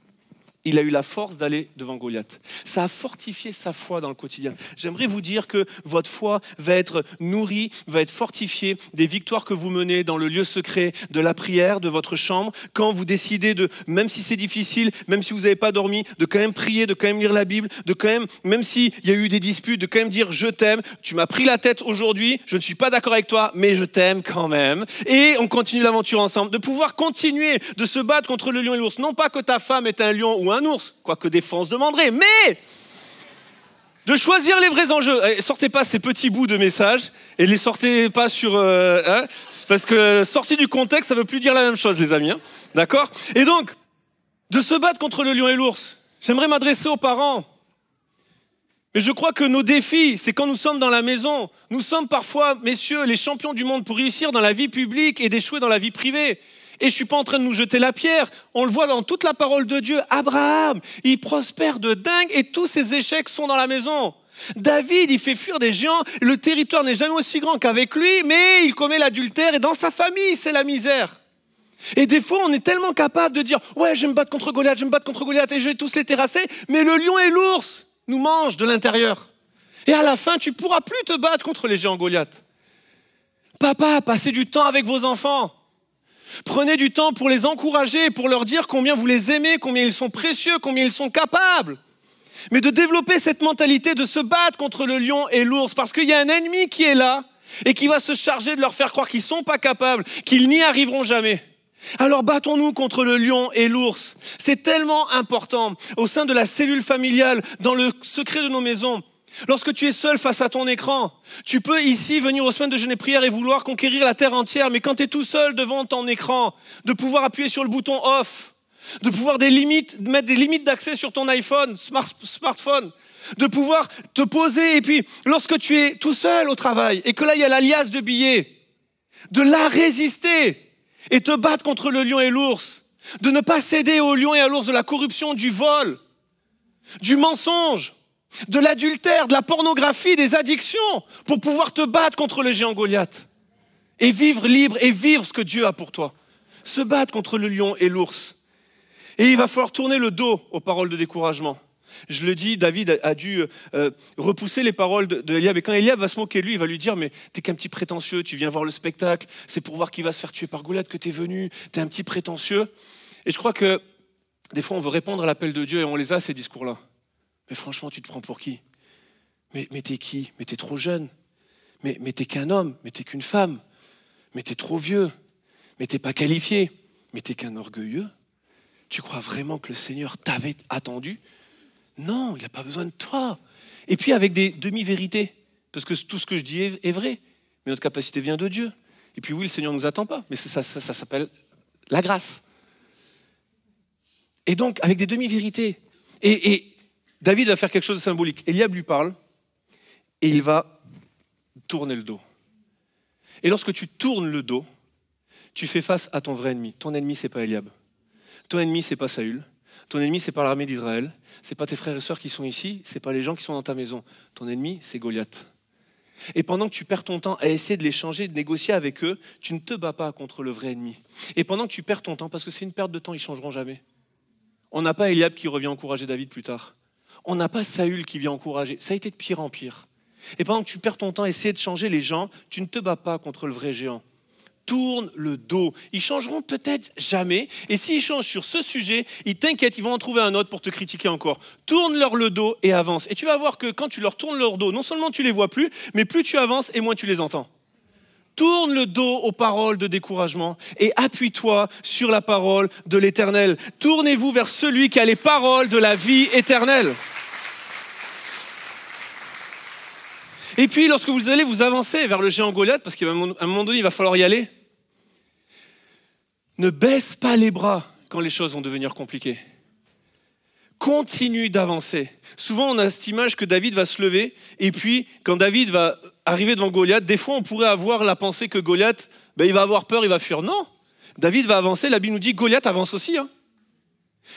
il a eu la force d'aller devant Goliath. Ça a fortifié sa foi dans le quotidien. J'aimerais vous dire que votre foi va être nourrie, va être fortifiée des victoires que vous menez dans le lieu secret de la prière, de votre chambre, quand vous décidez de, même si c'est difficile, même si vous n'avez pas dormi, de quand même prier, de quand même lire la Bible, de quand même s'il y a eu des disputes, de quand même dire « je t'aime, tu m'as pris la tête aujourd'hui, je ne suis pas d'accord avec toi, mais je t'aime quand même ». Et on continue l'aventure ensemble, de pouvoir continuer de se battre contre le lion et l'ours. Non pas que ta femme est un lion ou un ours, quoique des fois on se demanderait, mais de choisir les vrais enjeux. Sortez pas ces petits bouts de messages et les sortez pas sur... parce que sorti du contexte, ça veut plus dire la même chose, les amis. Hein, d'accord ? Et donc, de se battre contre le lion et l'ours, j'aimerais m'adresser aux parents. Mais je crois que nos défis, c'est quand nous sommes dans la maison. Nous sommes parfois, messieurs, les champions du monde pour réussir dans la vie publique et d'échouer dans la vie privée. Et je ne suis pas en train de nous jeter la pierre. On le voit dans toute la parole de Dieu. Abraham, il prospère de dingue et tous ses échecs sont dans la maison. David, il fait fuir des géants. Le territoire n'est jamais aussi grand qu'avec lui, mais il commet l'adultère et dans sa famille, c'est la misère. Et des fois, on est tellement capable de dire « Ouais, je vais me battre contre Goliath, je vais me battre contre Goliath et je vais tous les terrasser. » Mais le lion et l'ours nous mangent de l'intérieur. Et à la fin, tu ne pourras plus te battre contre les géants Goliath. Papa, passez du temps avec vos enfants. Prenez du temps pour les encourager, pour leur dire combien vous les aimez, combien ils sont précieux, combien ils sont capables. Mais de développer cette mentalité de se battre contre le lion et l'ours, parce qu'il y a un ennemi qui est là et qui va se charger de leur faire croire qu'ils ne sont pas capables, qu'ils n'y arriveront jamais. Alors battons-nous contre le lion et l'ours. C'est tellement important au sein de la cellule familiale, dans le secret de nos maisons. Lorsque tu es seul face à ton écran, tu peux ici venir aux semaines de jeûne et prière et vouloir conquérir la terre entière, mais quand tu es tout seul devant ton écran, de pouvoir appuyer sur le bouton off, de pouvoir mettre des limites d'accès sur ton iPhone, smartphone, de pouvoir te poser et puis lorsque tu es tout seul au travail et que là il y a la liasse de billets, de la résister et te battre contre le lion et l'ours, de ne pas céder au lion et à l'ours de la corruption, du vol, du mensonge, de l'adultère, de la pornographie, des addictions, pour pouvoir te battre contre le géant Goliath et vivre libre et vivre ce que Dieu a pour toi. Se battre contre le lion et l'ours. Et il va falloir tourner le dos aux paroles de découragement. Je le dis, David a dû repousser les paroles d'Eliab. Et quand Eliab va se moquer de lui, il va lui dire « Mais t'es qu'un petit prétentieux, tu viens voir le spectacle, c'est pour voir qui va se faire tuer par Goliath que t'es venu, t'es un petit prétentieux. » Et je crois que des fois, on veut répondre à l'appel de Dieu et on les a, ces discours-là. Mais franchement, tu te prends pour qui ? Mais t'es qui ? Mais t'es trop jeune. Mais t'es qu'un homme, mais t'es qu'une femme. Mais t'es trop vieux. Mais t'es pas qualifié. Mais t'es qu'un orgueilleux. Tu crois vraiment que le Seigneur t'avait attendu ? Non, il n'a pas besoin de toi. Et puis avec des demi-vérités, parce que tout ce que je dis est vrai, mais notre capacité vient de Dieu. Et puis oui, le Seigneur ne nous attend pas, mais ça s'appelle la grâce. Et donc, avec des demi-vérités. Et David va faire quelque chose de symbolique. Eliab lui parle, et il va tourner le dos. Et lorsque tu tournes le dos, tu fais face à ton vrai ennemi. Ton ennemi, ce n'est pas Eliab. Ton ennemi, ce n'est pas Saül. Ton ennemi, ce n'est pas l'armée d'Israël. Ce n'est pas tes frères et sœurs qui sont ici. Ce n'est pas les gens qui sont dans ta maison. Ton ennemi, c'est Goliath. Et pendant que tu perds ton temps à essayer de les changer, de négocier avec eux, tu ne te bats pas contre le vrai ennemi. Et pendant que tu perds ton temps, parce que c'est une perte de temps, ils ne changeront jamais. On n'a pas Eliab qui revient encourager David plus tard. On n'a pas Saül qui vient encourager. Ça a été de pire en pire. Et pendant que tu perds ton temps à essayer de changer les gens, tu ne te bats pas contre le vrai géant. Tourne le dos. Ils changeront peut-être jamais. Et s'ils changent sur ce sujet, ils t'inquiètent, ils vont en trouver un autre pour te critiquer encore. Tourne-leur le dos et avance. Et tu vas voir que quand tu leur tournes leur dos, non seulement tu les vois plus, mais plus tu avances et moins tu les entends. Tourne le dos aux paroles de découragement et appuie-toi sur la parole de l'Éternel. Tournez-vous vers celui qui a les paroles de la vie éternelle. Et puis, lorsque vous allez vous avancer vers le géant Goliath, parce qu'à un moment donné, il va falloir y aller, ne baisse pas les bras quand les choses vont devenir compliquées. Continue d'avancer. Souvent, on a cette image que David va se lever, et puis, quand David va arriver devant Goliath, des fois, on pourrait avoir la pensée que Goliath, il va avoir peur, il va fuir. Non, David va avancer, la Bible nous dit que Goliath avance aussi.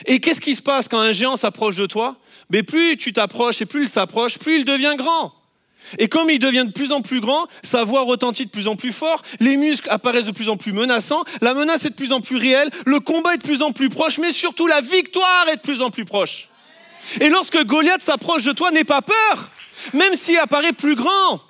Et qu'est-ce qui se passe quand un géant s'approche de toi ? Plus tu t'approches et plus il s'approche, plus il devient grand. Et comme il devient de plus en plus grand, sa voix retentit de plus en plus fort, les muscles apparaissent de plus en plus menaçants, la menace est de plus en plus réelle, le combat est de plus en plus proche, mais surtout la victoire est de plus en plus proche. Et lorsque Goliath s'approche de toi, n'aie pas peur, même s'il apparaît plus grand.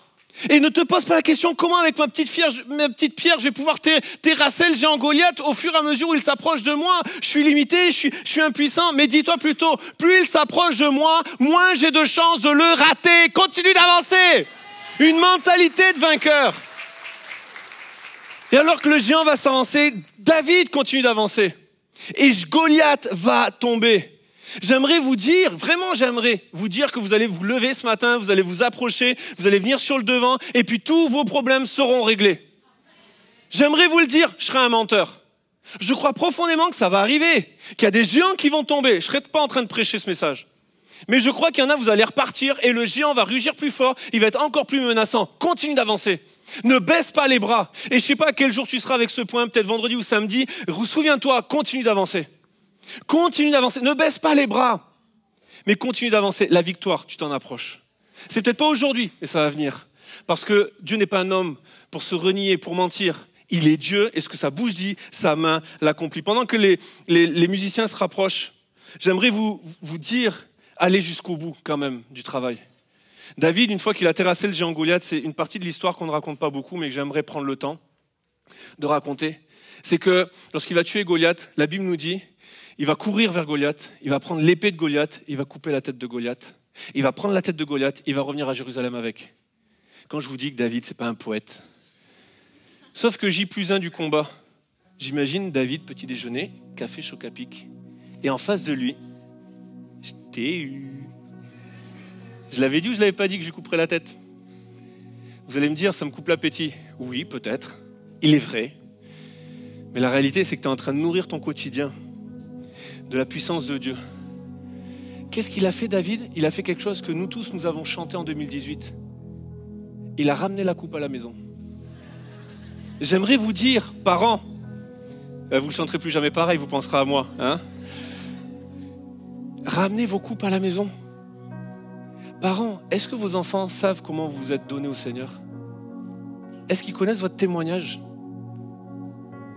Et ne te pose pas la question, comment avec ma petite pierre, je vais pouvoir terrasser le géant Goliath au fur et à mesure où il s'approche de moi. Je suis limité, je suis impuissant, mais dis-toi plutôt, plus il s'approche de moi, moins j'ai de chances de le rater. Continue d'avancer. Une mentalité de vainqueur. Et alors que le géant va s'avancer, David continue d'avancer. Et Goliath va tomber. J'aimerais vous dire que vous allez vous lever ce matin, vous allez vous approcher, vous allez venir sur le devant et puis tous vos problèmes seront réglés. J'aimerais vous le dire, je serai un menteur. Je crois profondément que ça va arriver, qu'il y a des géants qui vont tomber. Je ne serai pas en train de prêcher ce message. Mais je crois qu'il y en a, vous allez repartir et le géant va rugir plus fort, il va être encore plus menaçant. Continue d'avancer. Ne baisse pas les bras. Et je ne sais pas à quel jour tu seras avec ce point, peut-être vendredi ou samedi. Souviens-toi, continue d'avancer. Continue d'avancer, ne baisse pas les bras, mais continue d'avancer. La victoire, tu t'en approches. C'est peut-être pas aujourd'hui, mais ça va venir. Parce que Dieu n'est pas un homme pour se renier, pour mentir. Il est Dieu, et ce que sa bouche dit, sa main l'accomplit. Pendant que les musiciens se rapprochent, j'aimerais vous dire, allez jusqu'au bout quand même du travail. David, une fois qu'il a terrassé le géant Goliath, c'est une partie de l'histoire qu'on ne raconte pas beaucoup, mais que j'aimerais prendre le temps de raconter. C'est que lorsqu'il va tuer Goliath, la Bible nous dit, il va courir vers Goliath, il va prendre l'épée de Goliath, il va couper la tête de Goliath. Il va prendre la tête de Goliath, il va revenir à Jérusalem avec. Quand je vous dis que David, c'est pas un poète. Sauf que J+1 du combat, j'imagine David, petit déjeuner, café choc à pic. Et en face de lui, je t'ai eu. Je l'avais dit ou je l'avais pas dit que je lui couperais la tête ? Vous allez me dire, ça me coupe l'appétit. Oui, peut-être. Il est vrai. Mais la réalité, c'est que tu es en train de nourrir ton quotidien de la puissance de Dieu. Qu'est-ce qu'il a fait, David ? Il a fait quelque chose que nous tous, nous avons chanté en 2018. Il a ramené la coupe à la maison. J'aimerais vous dire, parents, vous ne le chanterez plus jamais pareil, vous penserez à moi. Ramenez vos coupes à la maison. Parents, est-ce que vos enfants savent comment vous vous êtes donnés au Seigneur ? Est-ce qu'ils connaissent votre témoignage ?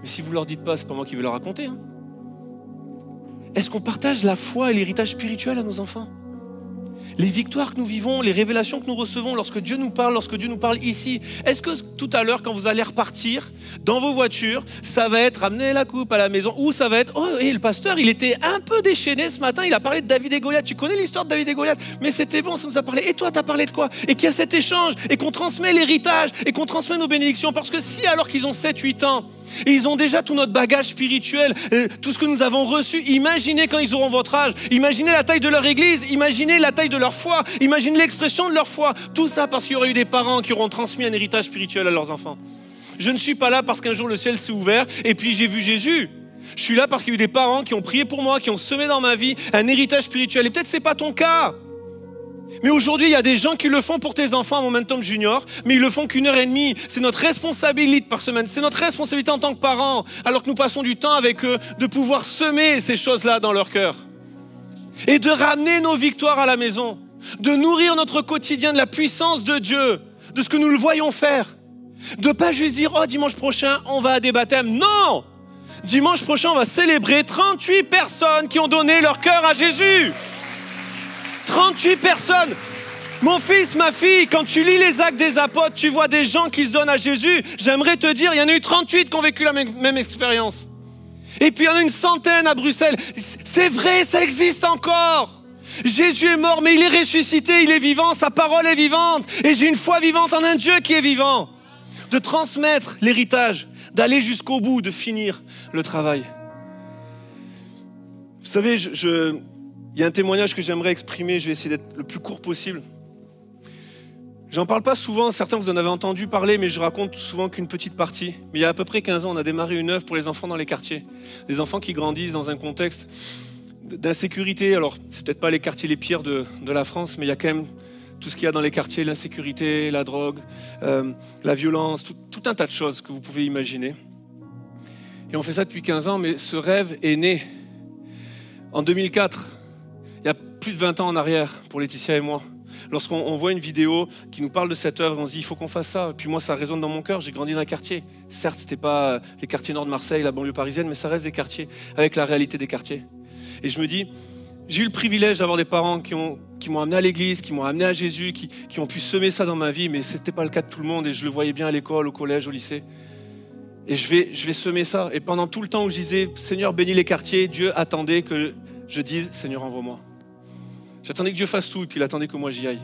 Mais si vous ne leur dites pas, c'est pas moi qui vais leur raconter. Est-ce qu'on partage la foi et l'héritage spirituel à nos enfants ? les victoires que nous vivons, les révélations que nous recevons lorsque Dieu nous parle ici, est-ce que tout à l'heure, quand vous allez repartir dans vos voitures, ça va être ramener la coupe à la maison ou ça va être, oh, et le pasteur, il était un peu déchaîné ce matin, il a parlé de David et Goliath. Tu connais l'histoire de David et Goliath? Mais c'était bon, ça nous a parlé. Et toi, t'as parlé de quoi? Et qu'il y a cet échange et qu'on transmet l'héritage et qu'on transmet nos bénédictions. Parce que si, alors qu'ils ont 7-8 ans, et ils ont déjà tout notre bagage spirituel, tout ce que nous avons reçu, imaginez quand ils auront votre âge, imaginez la taille de leur église, imaginez la taille de leur foi, imaginez l'expression de leur foi. Tout ça parce qu'il y aurait eu des parents qui auront transmis un héritage spirituel à leurs enfants. Je ne suis pas là parce qu'un jour le ciel s'est ouvert et puis j'ai vu Jésus. Je suis là parce qu'il y a eu des parents qui ont prié pour moi, qui ont semé dans ma vie un héritage spirituel. Et peut-être c'est pas ton cas. Mais aujourd'hui, il y a des gens qui le font pour tes enfants à Momentum Junior, mais ils le font qu'1 heure et demie. C'est notre responsabilité par semaine. C'est notre responsabilité en tant que parents, alors que nous passons du temps avec eux, de pouvoir semer ces choses-là dans leur cœur. Et de ramener nos victoires à la maison. De nourrir notre quotidien de la puissance de Dieu, de ce que nous le voyons faire. De ne pas juste dire, oh, dimanche prochain, on va à des baptêmes. Non! Dimanche prochain, on va célébrer 38 personnes qui ont donné leur cœur à Jésus. 38 personnes. Mon fils, ma fille, quand tu lis les Actes des Apôtres, tu vois des gens qui se donnent à Jésus. J'aimerais te dire, il y en a eu 38 qui ont vécu la même expérience. Et puis il y en a une centaine à Bruxelles. C'est vrai, ça existe encore. Jésus est mort, mais il est ressuscité, il est vivant, sa parole est vivante. Et j'ai une foi vivante en un Dieu qui est vivant. De transmettre l'héritage, d'aller jusqu'au bout, de finir le travail. Vous savez, il y a un témoignage que j'aimerais exprimer, je vais essayer d'être le plus court possible. J'en parle pas souvent, certains vous en avez entendu parler, mais je raconte souvent qu'une petite partie. Mais il y a à peu près 15 ans, on a démarré une œuvre pour les enfants dans les quartiers. Des enfants qui grandissent dans un contexte d'insécurité. Alors, c'est peut-être pas les quartiers les pires de la France, mais il y a quand même tout ce qu'il y a dans les quartiers, l'insécurité, la drogue, la violence, tout un tas de choses que vous pouvez imaginer. Et on fait ça depuis 15 ans, mais ce rêve est né en 2004, il y a plus de 20 ans en arrière pour Laetitia et moi. Lorsqu'on voit une vidéo qui nous parle de cette œuvre, on se dit il faut qu'on fasse ça. Puis moi, ça résonne dans mon cœur, j'ai grandi dans un quartier. Certes, c'était pas les quartiers nord de Marseille, la banlieue parisienne, mais ça reste des quartiers, avec la réalité des quartiers. Et je me dis, j'ai eu le privilège d'avoir des parents qui m'ont amené à l'église, qui m'ont amené à Jésus, qui ont pu semer ça dans ma vie, mais c'était pas le cas de tout le monde et je le voyais bien à l'école, au collège, au lycée. Et je vais semer ça. Et pendant tout le temps où je disais, Seigneur, bénis les quartiers, Dieu attendait que je dise, Seigneur, envoie-moi. J'attendais que Dieu fasse tout et puis il attendait que moi j'y aille.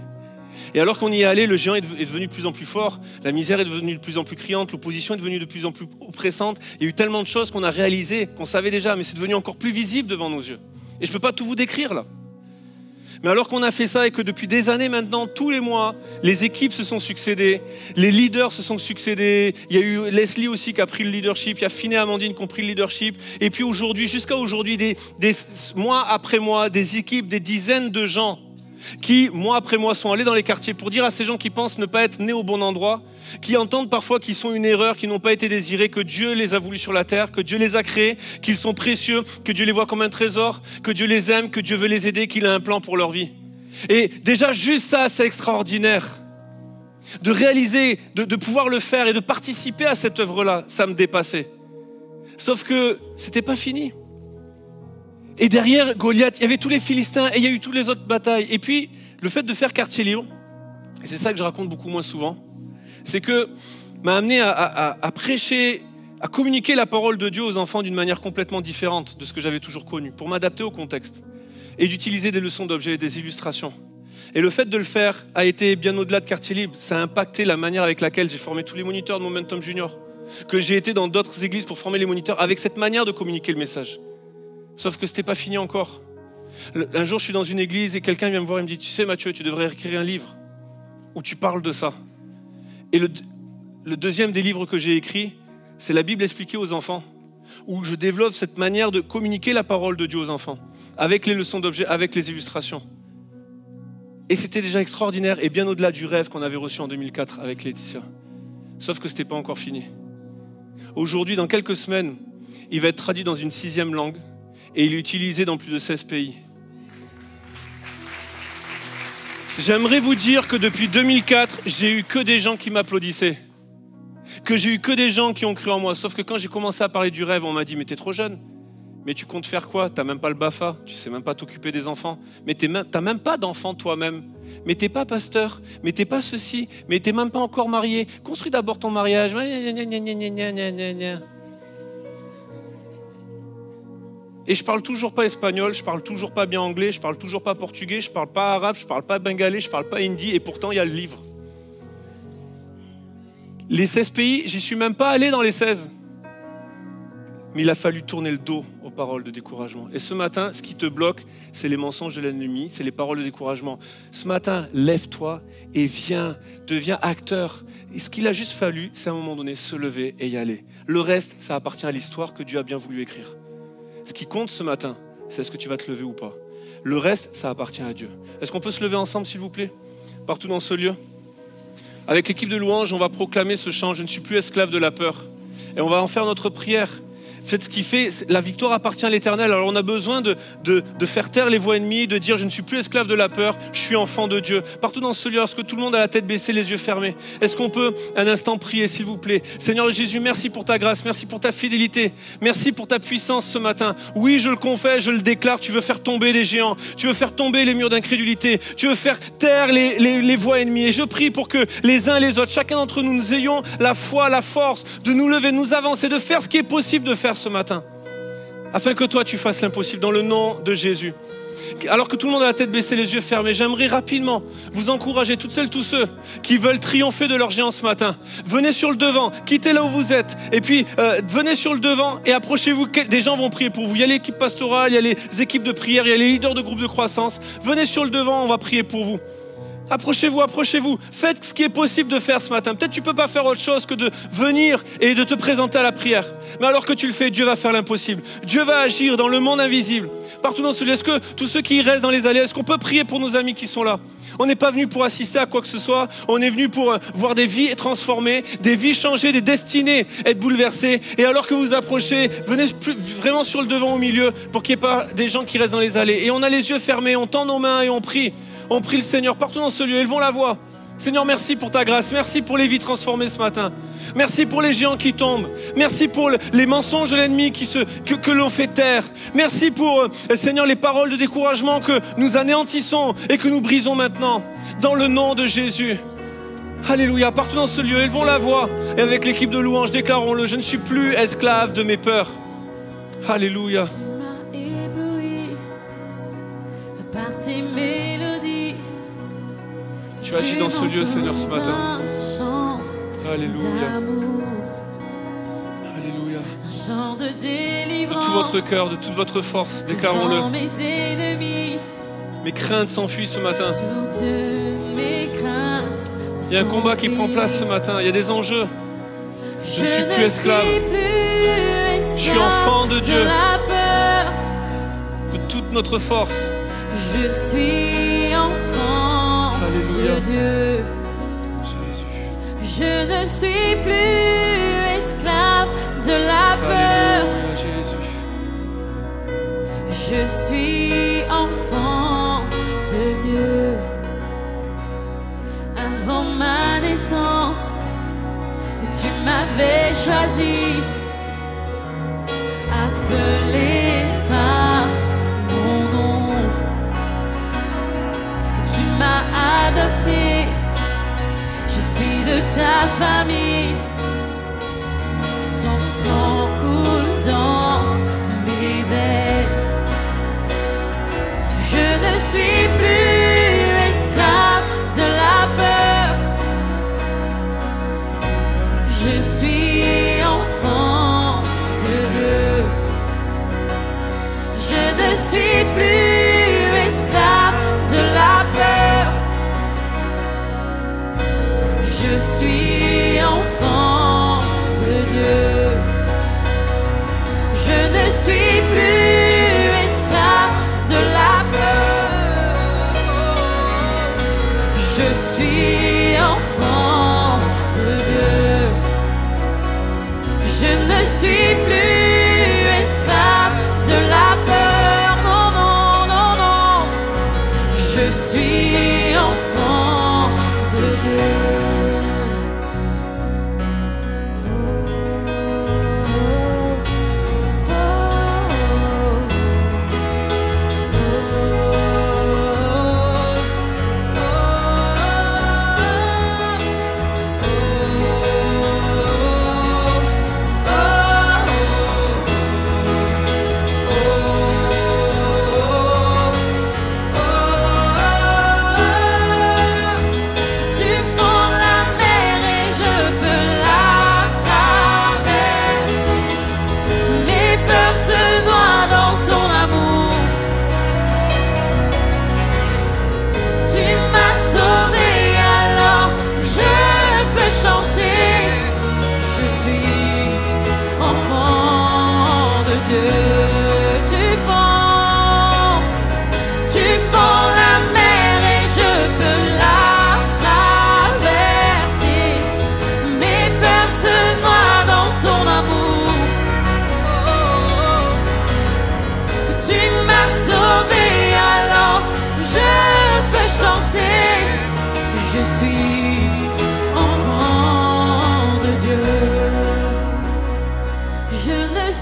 Et alors qu'on y est allé, le géant est devenu de plus en plus fort, la misère est devenue de plus en plus criante, l'opposition est devenue de plus en plus oppressante. Il y a eu tellement de choses qu'on a réalisées, qu'on savait déjà, mais c'est devenu encore plus visible devant nos yeux. Et je ne peux pas tout vous décrire là. Mais alors qu'on a fait ça et que depuis des années maintenant, tous les mois, les équipes se sont succédées, les leaders se sont succédés, il y a eu Leslie aussi qui a pris le leadership, il y a Finet et Amandine qui ont pris le leadership, et puis aujourd'hui, jusqu'à aujourd'hui, des mois après mois, des équipes, des dizaines de gens qui, mois après mois, sont allés dans les quartiers pour dire à ces gens qui pensent ne pas être nés au bon endroit, qui entendent parfois qu'ils sont une erreur, qu'ils n'ont pas été désirés, que Dieu les a voulus sur la terre, que Dieu les a créés, qu'ils sont précieux, que Dieu les voit comme un trésor, que Dieu les aime, que Dieu veut les aider, qu'il a un plan pour leur vie. Et déjà, juste ça, c'est extraordinaire. De réaliser, de pouvoir le faire et de participer à cette œuvre-là, ça me dépassait. Sauf que c'était pas fini. Et derrière Goliath, il y avait tous les Philistins et il y a eu toutes les autres batailles. Et puis, le fait de faire quartier libre, et c'est ça que je raconte beaucoup moins souvent, c'est que m'a amené à prêcher, à communiquer la parole de Dieu aux enfants d'une manière complètement différente de ce que j'avais toujours connu, pour m'adapter au contexte et d'utiliser des leçons d'objets et des illustrations. Et le fait de le faire a été bien au-delà de quartier libre. Ça a impacté la manière avec laquelle j'ai formé tous les moniteurs de Momentum Junior, que j'ai été dans d'autres églises pour former les moniteurs avec cette manière de communiquer le message. Sauf que c'était pas fini encore. Un jour, je suis dans une église et quelqu'un vient me voir et me dit « Tu sais Mathieu, tu devrais écrire un livre où tu parles de ça. » Et le deuxième des livres que j'ai écrit, c'est la Bible expliquée aux enfants, où je développe cette manière de communiquer la parole de Dieu aux enfants, avec les leçons d'objets, avec les illustrations. Et c'était déjà extraordinaire et bien au-delà du rêve qu'on avait reçu en 2004 avec Laetitia. Sauf que c'était pas encore fini. Aujourd'hui, dans quelques semaines, il va être traduit dans une 6e langue, et il est utilisé dans plus de 16 pays. J'aimerais vous dire que depuis 2004, j'ai eu que des gens qui m'applaudissaient. Que j'ai eu que des gens qui ont cru en moi. Sauf que quand j'ai commencé à parler du rêve, on m'a dit « Mais t'es trop jeune. Mais tu comptes faire quoi? T'as même pas le BAFA, tu sais même pas t'occuper des enfants. Mais t'as même pas d'enfants toi-même. Mais t'es pas pasteur, mais t'es pas ceci, mais t'es même pas encore marié. Construis d'abord ton mariage. Et je parle toujours pas espagnol, je parle toujours pas bien anglais, je parle toujours pas portugais, je parle pas arabe, je parle pas bengalais, je parle pas hindi, et pourtant il y a le livre. Les 16 pays, j'y suis même pas allé dans les 16. Mais il a fallu tourner le dos aux paroles de découragement. Et ce matin, ce qui te bloque, c'est les mensonges de l'ennemi, c'est les paroles de découragement. Ce matin, lève-toi et deviens acteur. Et ce qu'il a juste fallu, c'est à un moment donné se lever et y aller. Le reste, ça appartient à l'histoire que Dieu a bien voulu écrire. Ce qui compte ce matin, c'est est-ce que tu vas te lever ou pas. Le reste, ça appartient à Dieu. Est-ce qu'on peut se lever ensemble, s'il vous plaît, partout dans ce lieu? Avec l'équipe de louanges, on va proclamer ce chant « Je ne suis plus esclave de la peur ». Et on va en faire notre prière. Faites ce qui fait, la victoire appartient à l'Éternel. Alors on a besoin de faire taire les voix ennemies, de dire je ne suis plus esclave de la peur, je suis enfant de Dieu. Partout dans ce lieu, est-ce que tout le monde a la tête baissée, les yeux fermés? Est-ce qu'on peut un instant prier, s'il vous plaît? Seigneur Jésus, merci pour ta grâce, merci pour ta fidélité, merci pour ta puissance ce matin. Oui, je le confesse, je le déclare, tu veux faire tomber les géants, tu veux faire tomber les murs d'incrédulité, tu veux faire taire les voix ennemies. Et je prie pour que les uns et les autres, chacun d'entre nous, nous ayons la foi, la force de nous lever, de nous avancer, de faire ce qui est possible de faire ce matin, afin que toi tu fasses l'impossible dans le nom de Jésus. Alors que tout le monde a la tête baissée, les yeux fermés, j'aimerais rapidement vous encourager, toutes celles, tous ceux qui veulent triompher de leur géant ce matin. Venez sur le devant, quittez là où vous êtes, et puis venez sur le devant et approchez-vous, des gens vont prier pour vous. Il y a l'équipe pastorale, il y a les équipes de prière, il y a les leaders de groupes de croissance. Venez sur le devant, on va prier pour vous. Approchez-vous, approchez-vous. Faites ce qui est possible de faire ce matin. Peut-être tu ne peux pas faire autre chose que de venir et de te présenter à la prière. Mais alors que tu le fais, Dieu va faire l'impossible. Dieu va agir dans le monde invisible. Partout dans ce lieu, est-ce que tous ceux qui restent dans les allées, est-ce qu'on peut prier pour nos amis qui sont là? On n'est pas venu pour assister à quoi que ce soit. On est venu pour voir des vies transformées, des vies changées, des destinées être bouleversées. Et alors que vous approchez, venez vraiment sur le devant au milieu pour qu'il n'y ait pas des gens qui restent dans les allées. Et on a les yeux fermés, on tend nos mains et on prie. On prie le Seigneur partout dans ce lieu, élevons la voix. Seigneur, merci pour ta grâce, merci pour les vies transformées ce matin. Merci pour les géants qui tombent. Merci pour les mensonges de l'ennemi que l'on fait taire. Merci pour, Seigneur, les paroles de découragement que nous anéantissons et que nous brisons maintenant. Dans le nom de Jésus. Alléluia, partout dans ce lieu, élevons la voix. Et avec l'équipe de louanges, déclarons-le, je ne suis plus esclave de mes peurs. Alléluia. Tu m'as ébloui par tes mélodies. Tu agis dans ce lieu, Seigneur, ce matin. Alléluia. Alléluia. Un chant de De délivrance. tout votre cœur, de toute votre force, déclarons-le. Mes ennemis, Mes craintes s'enfuient ce matin. toutes mes craintes. Il y a un combat qui prend place ce matin. Il y a des enjeux. Je ne suis plus esclave. Je suis enfant de Dieu. De la peur. De toute notre force. Je suis enfant Alléluia. de Dieu. Jésus. Je ne suis plus esclave de la peur. Alléluia, Jésus. Je suis enfant de Dieu. Avant ma naissance, tu m'avais choisi, appelé par mon nom. Tu m'as adopté, je suis de ta famille. Ton sang coule dans mes veines. Je ne suis plus esclave de la peur. Je suis enfant de Dieu. Je ne suis plus esclave de la peur. Je suis enfant de Dieu. Je ne suis plus esclave de la peur. Je suis enfant de Dieu. Je ne suis plus esclave de la peur. Non, non, non, non. Je suis enfant de Dieu.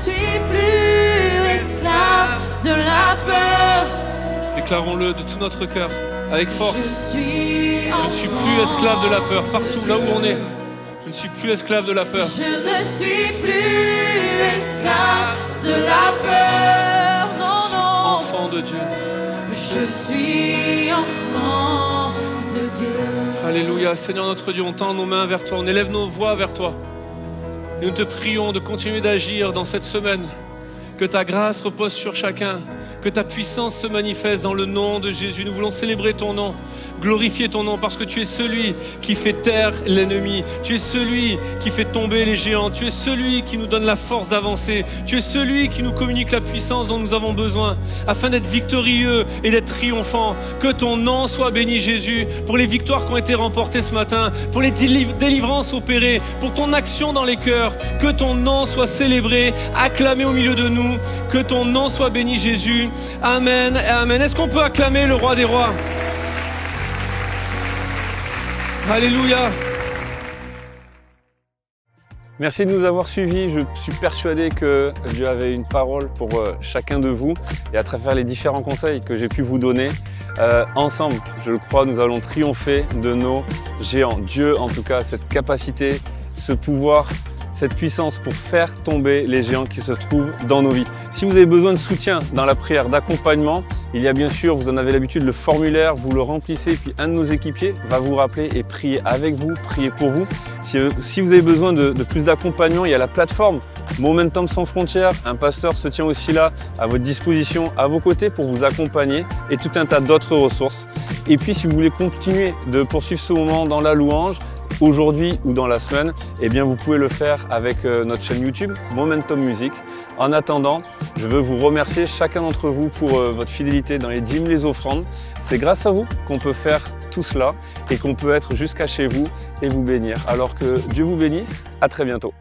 suis plus esclave de la peur. Déclarons-le de tout notre cœur, avec force. Je Je ne suis plus esclave de la peur, partout là où on est. Je ne suis plus esclave de la peur. Je ne suis plus esclave de la peur. Je Non, suis non. enfant de Dieu. Je suis enfant de Dieu. Alléluia, Seigneur notre Dieu, on tend nos mains vers toi, on élève nos voix vers toi. Et nous te prions de continuer d'agir dans cette semaine. Que ta grâce repose sur chacun, que ta puissance se manifeste dans le nom de Jésus. Nous voulons célébrer ton nom, glorifier ton nom parce que tu es celui qui fait taire l'ennemi. Tu es celui qui fait tomber les géants. Tu es celui qui nous donne la force d'avancer. Tu es celui qui nous communique la puissance dont nous avons besoin afin d'être victorieux et d'être triomphants. Que ton nom soit béni, Jésus, pour les victoires qui ont été remportées ce matin, pour les délivrances opérées, pour ton action dans les cœurs. Que ton nom soit célébré, acclamé au milieu de nous. Que ton nom soit béni, Jésus. Amen et amen. Est-ce qu'on peut acclamer le roi des rois? Alléluia. Merci de nous avoir suivis. Je suis persuadé que Dieu avait une parole pour chacun de vous et à travers les différents conseils que j'ai pu vous donner, ensemble, je le crois, nous allons triompher de nos géants. Dieu, en tout cas, a cette capacité, ce pouvoir, cette puissance pour faire tomber les géants qui se trouvent dans nos vies. Si vous avez besoin de soutien dans la prière, d'accompagnement, il y a bien sûr, vous en avez l'habitude, le formulaire, vous le remplissez, puis un de nos équipiers va vous rappeler et prier avec vous, prier pour vous. Si vous avez besoin de plus d'accompagnement, il y a la plateforme Momentum sans frontières. Un pasteur se tient aussi là à votre disposition, à vos côtés pour vous accompagner et tout un tas d'autres ressources. Et puis si vous voulez continuer de poursuivre ce moment dans la louange, aujourd'hui ou dans la semaine, eh bien vous pouvez le faire avec notre chaîne YouTube Momentum Music. En attendant, je veux vous remercier chacun d'entre vous pour votre fidélité dans les dîmes, les offrandes. C'est grâce à vous qu'on peut faire tout cela et qu'on peut être jusqu'à chez vous et vous bénir. Alors que Dieu vous bénisse, à très bientôt.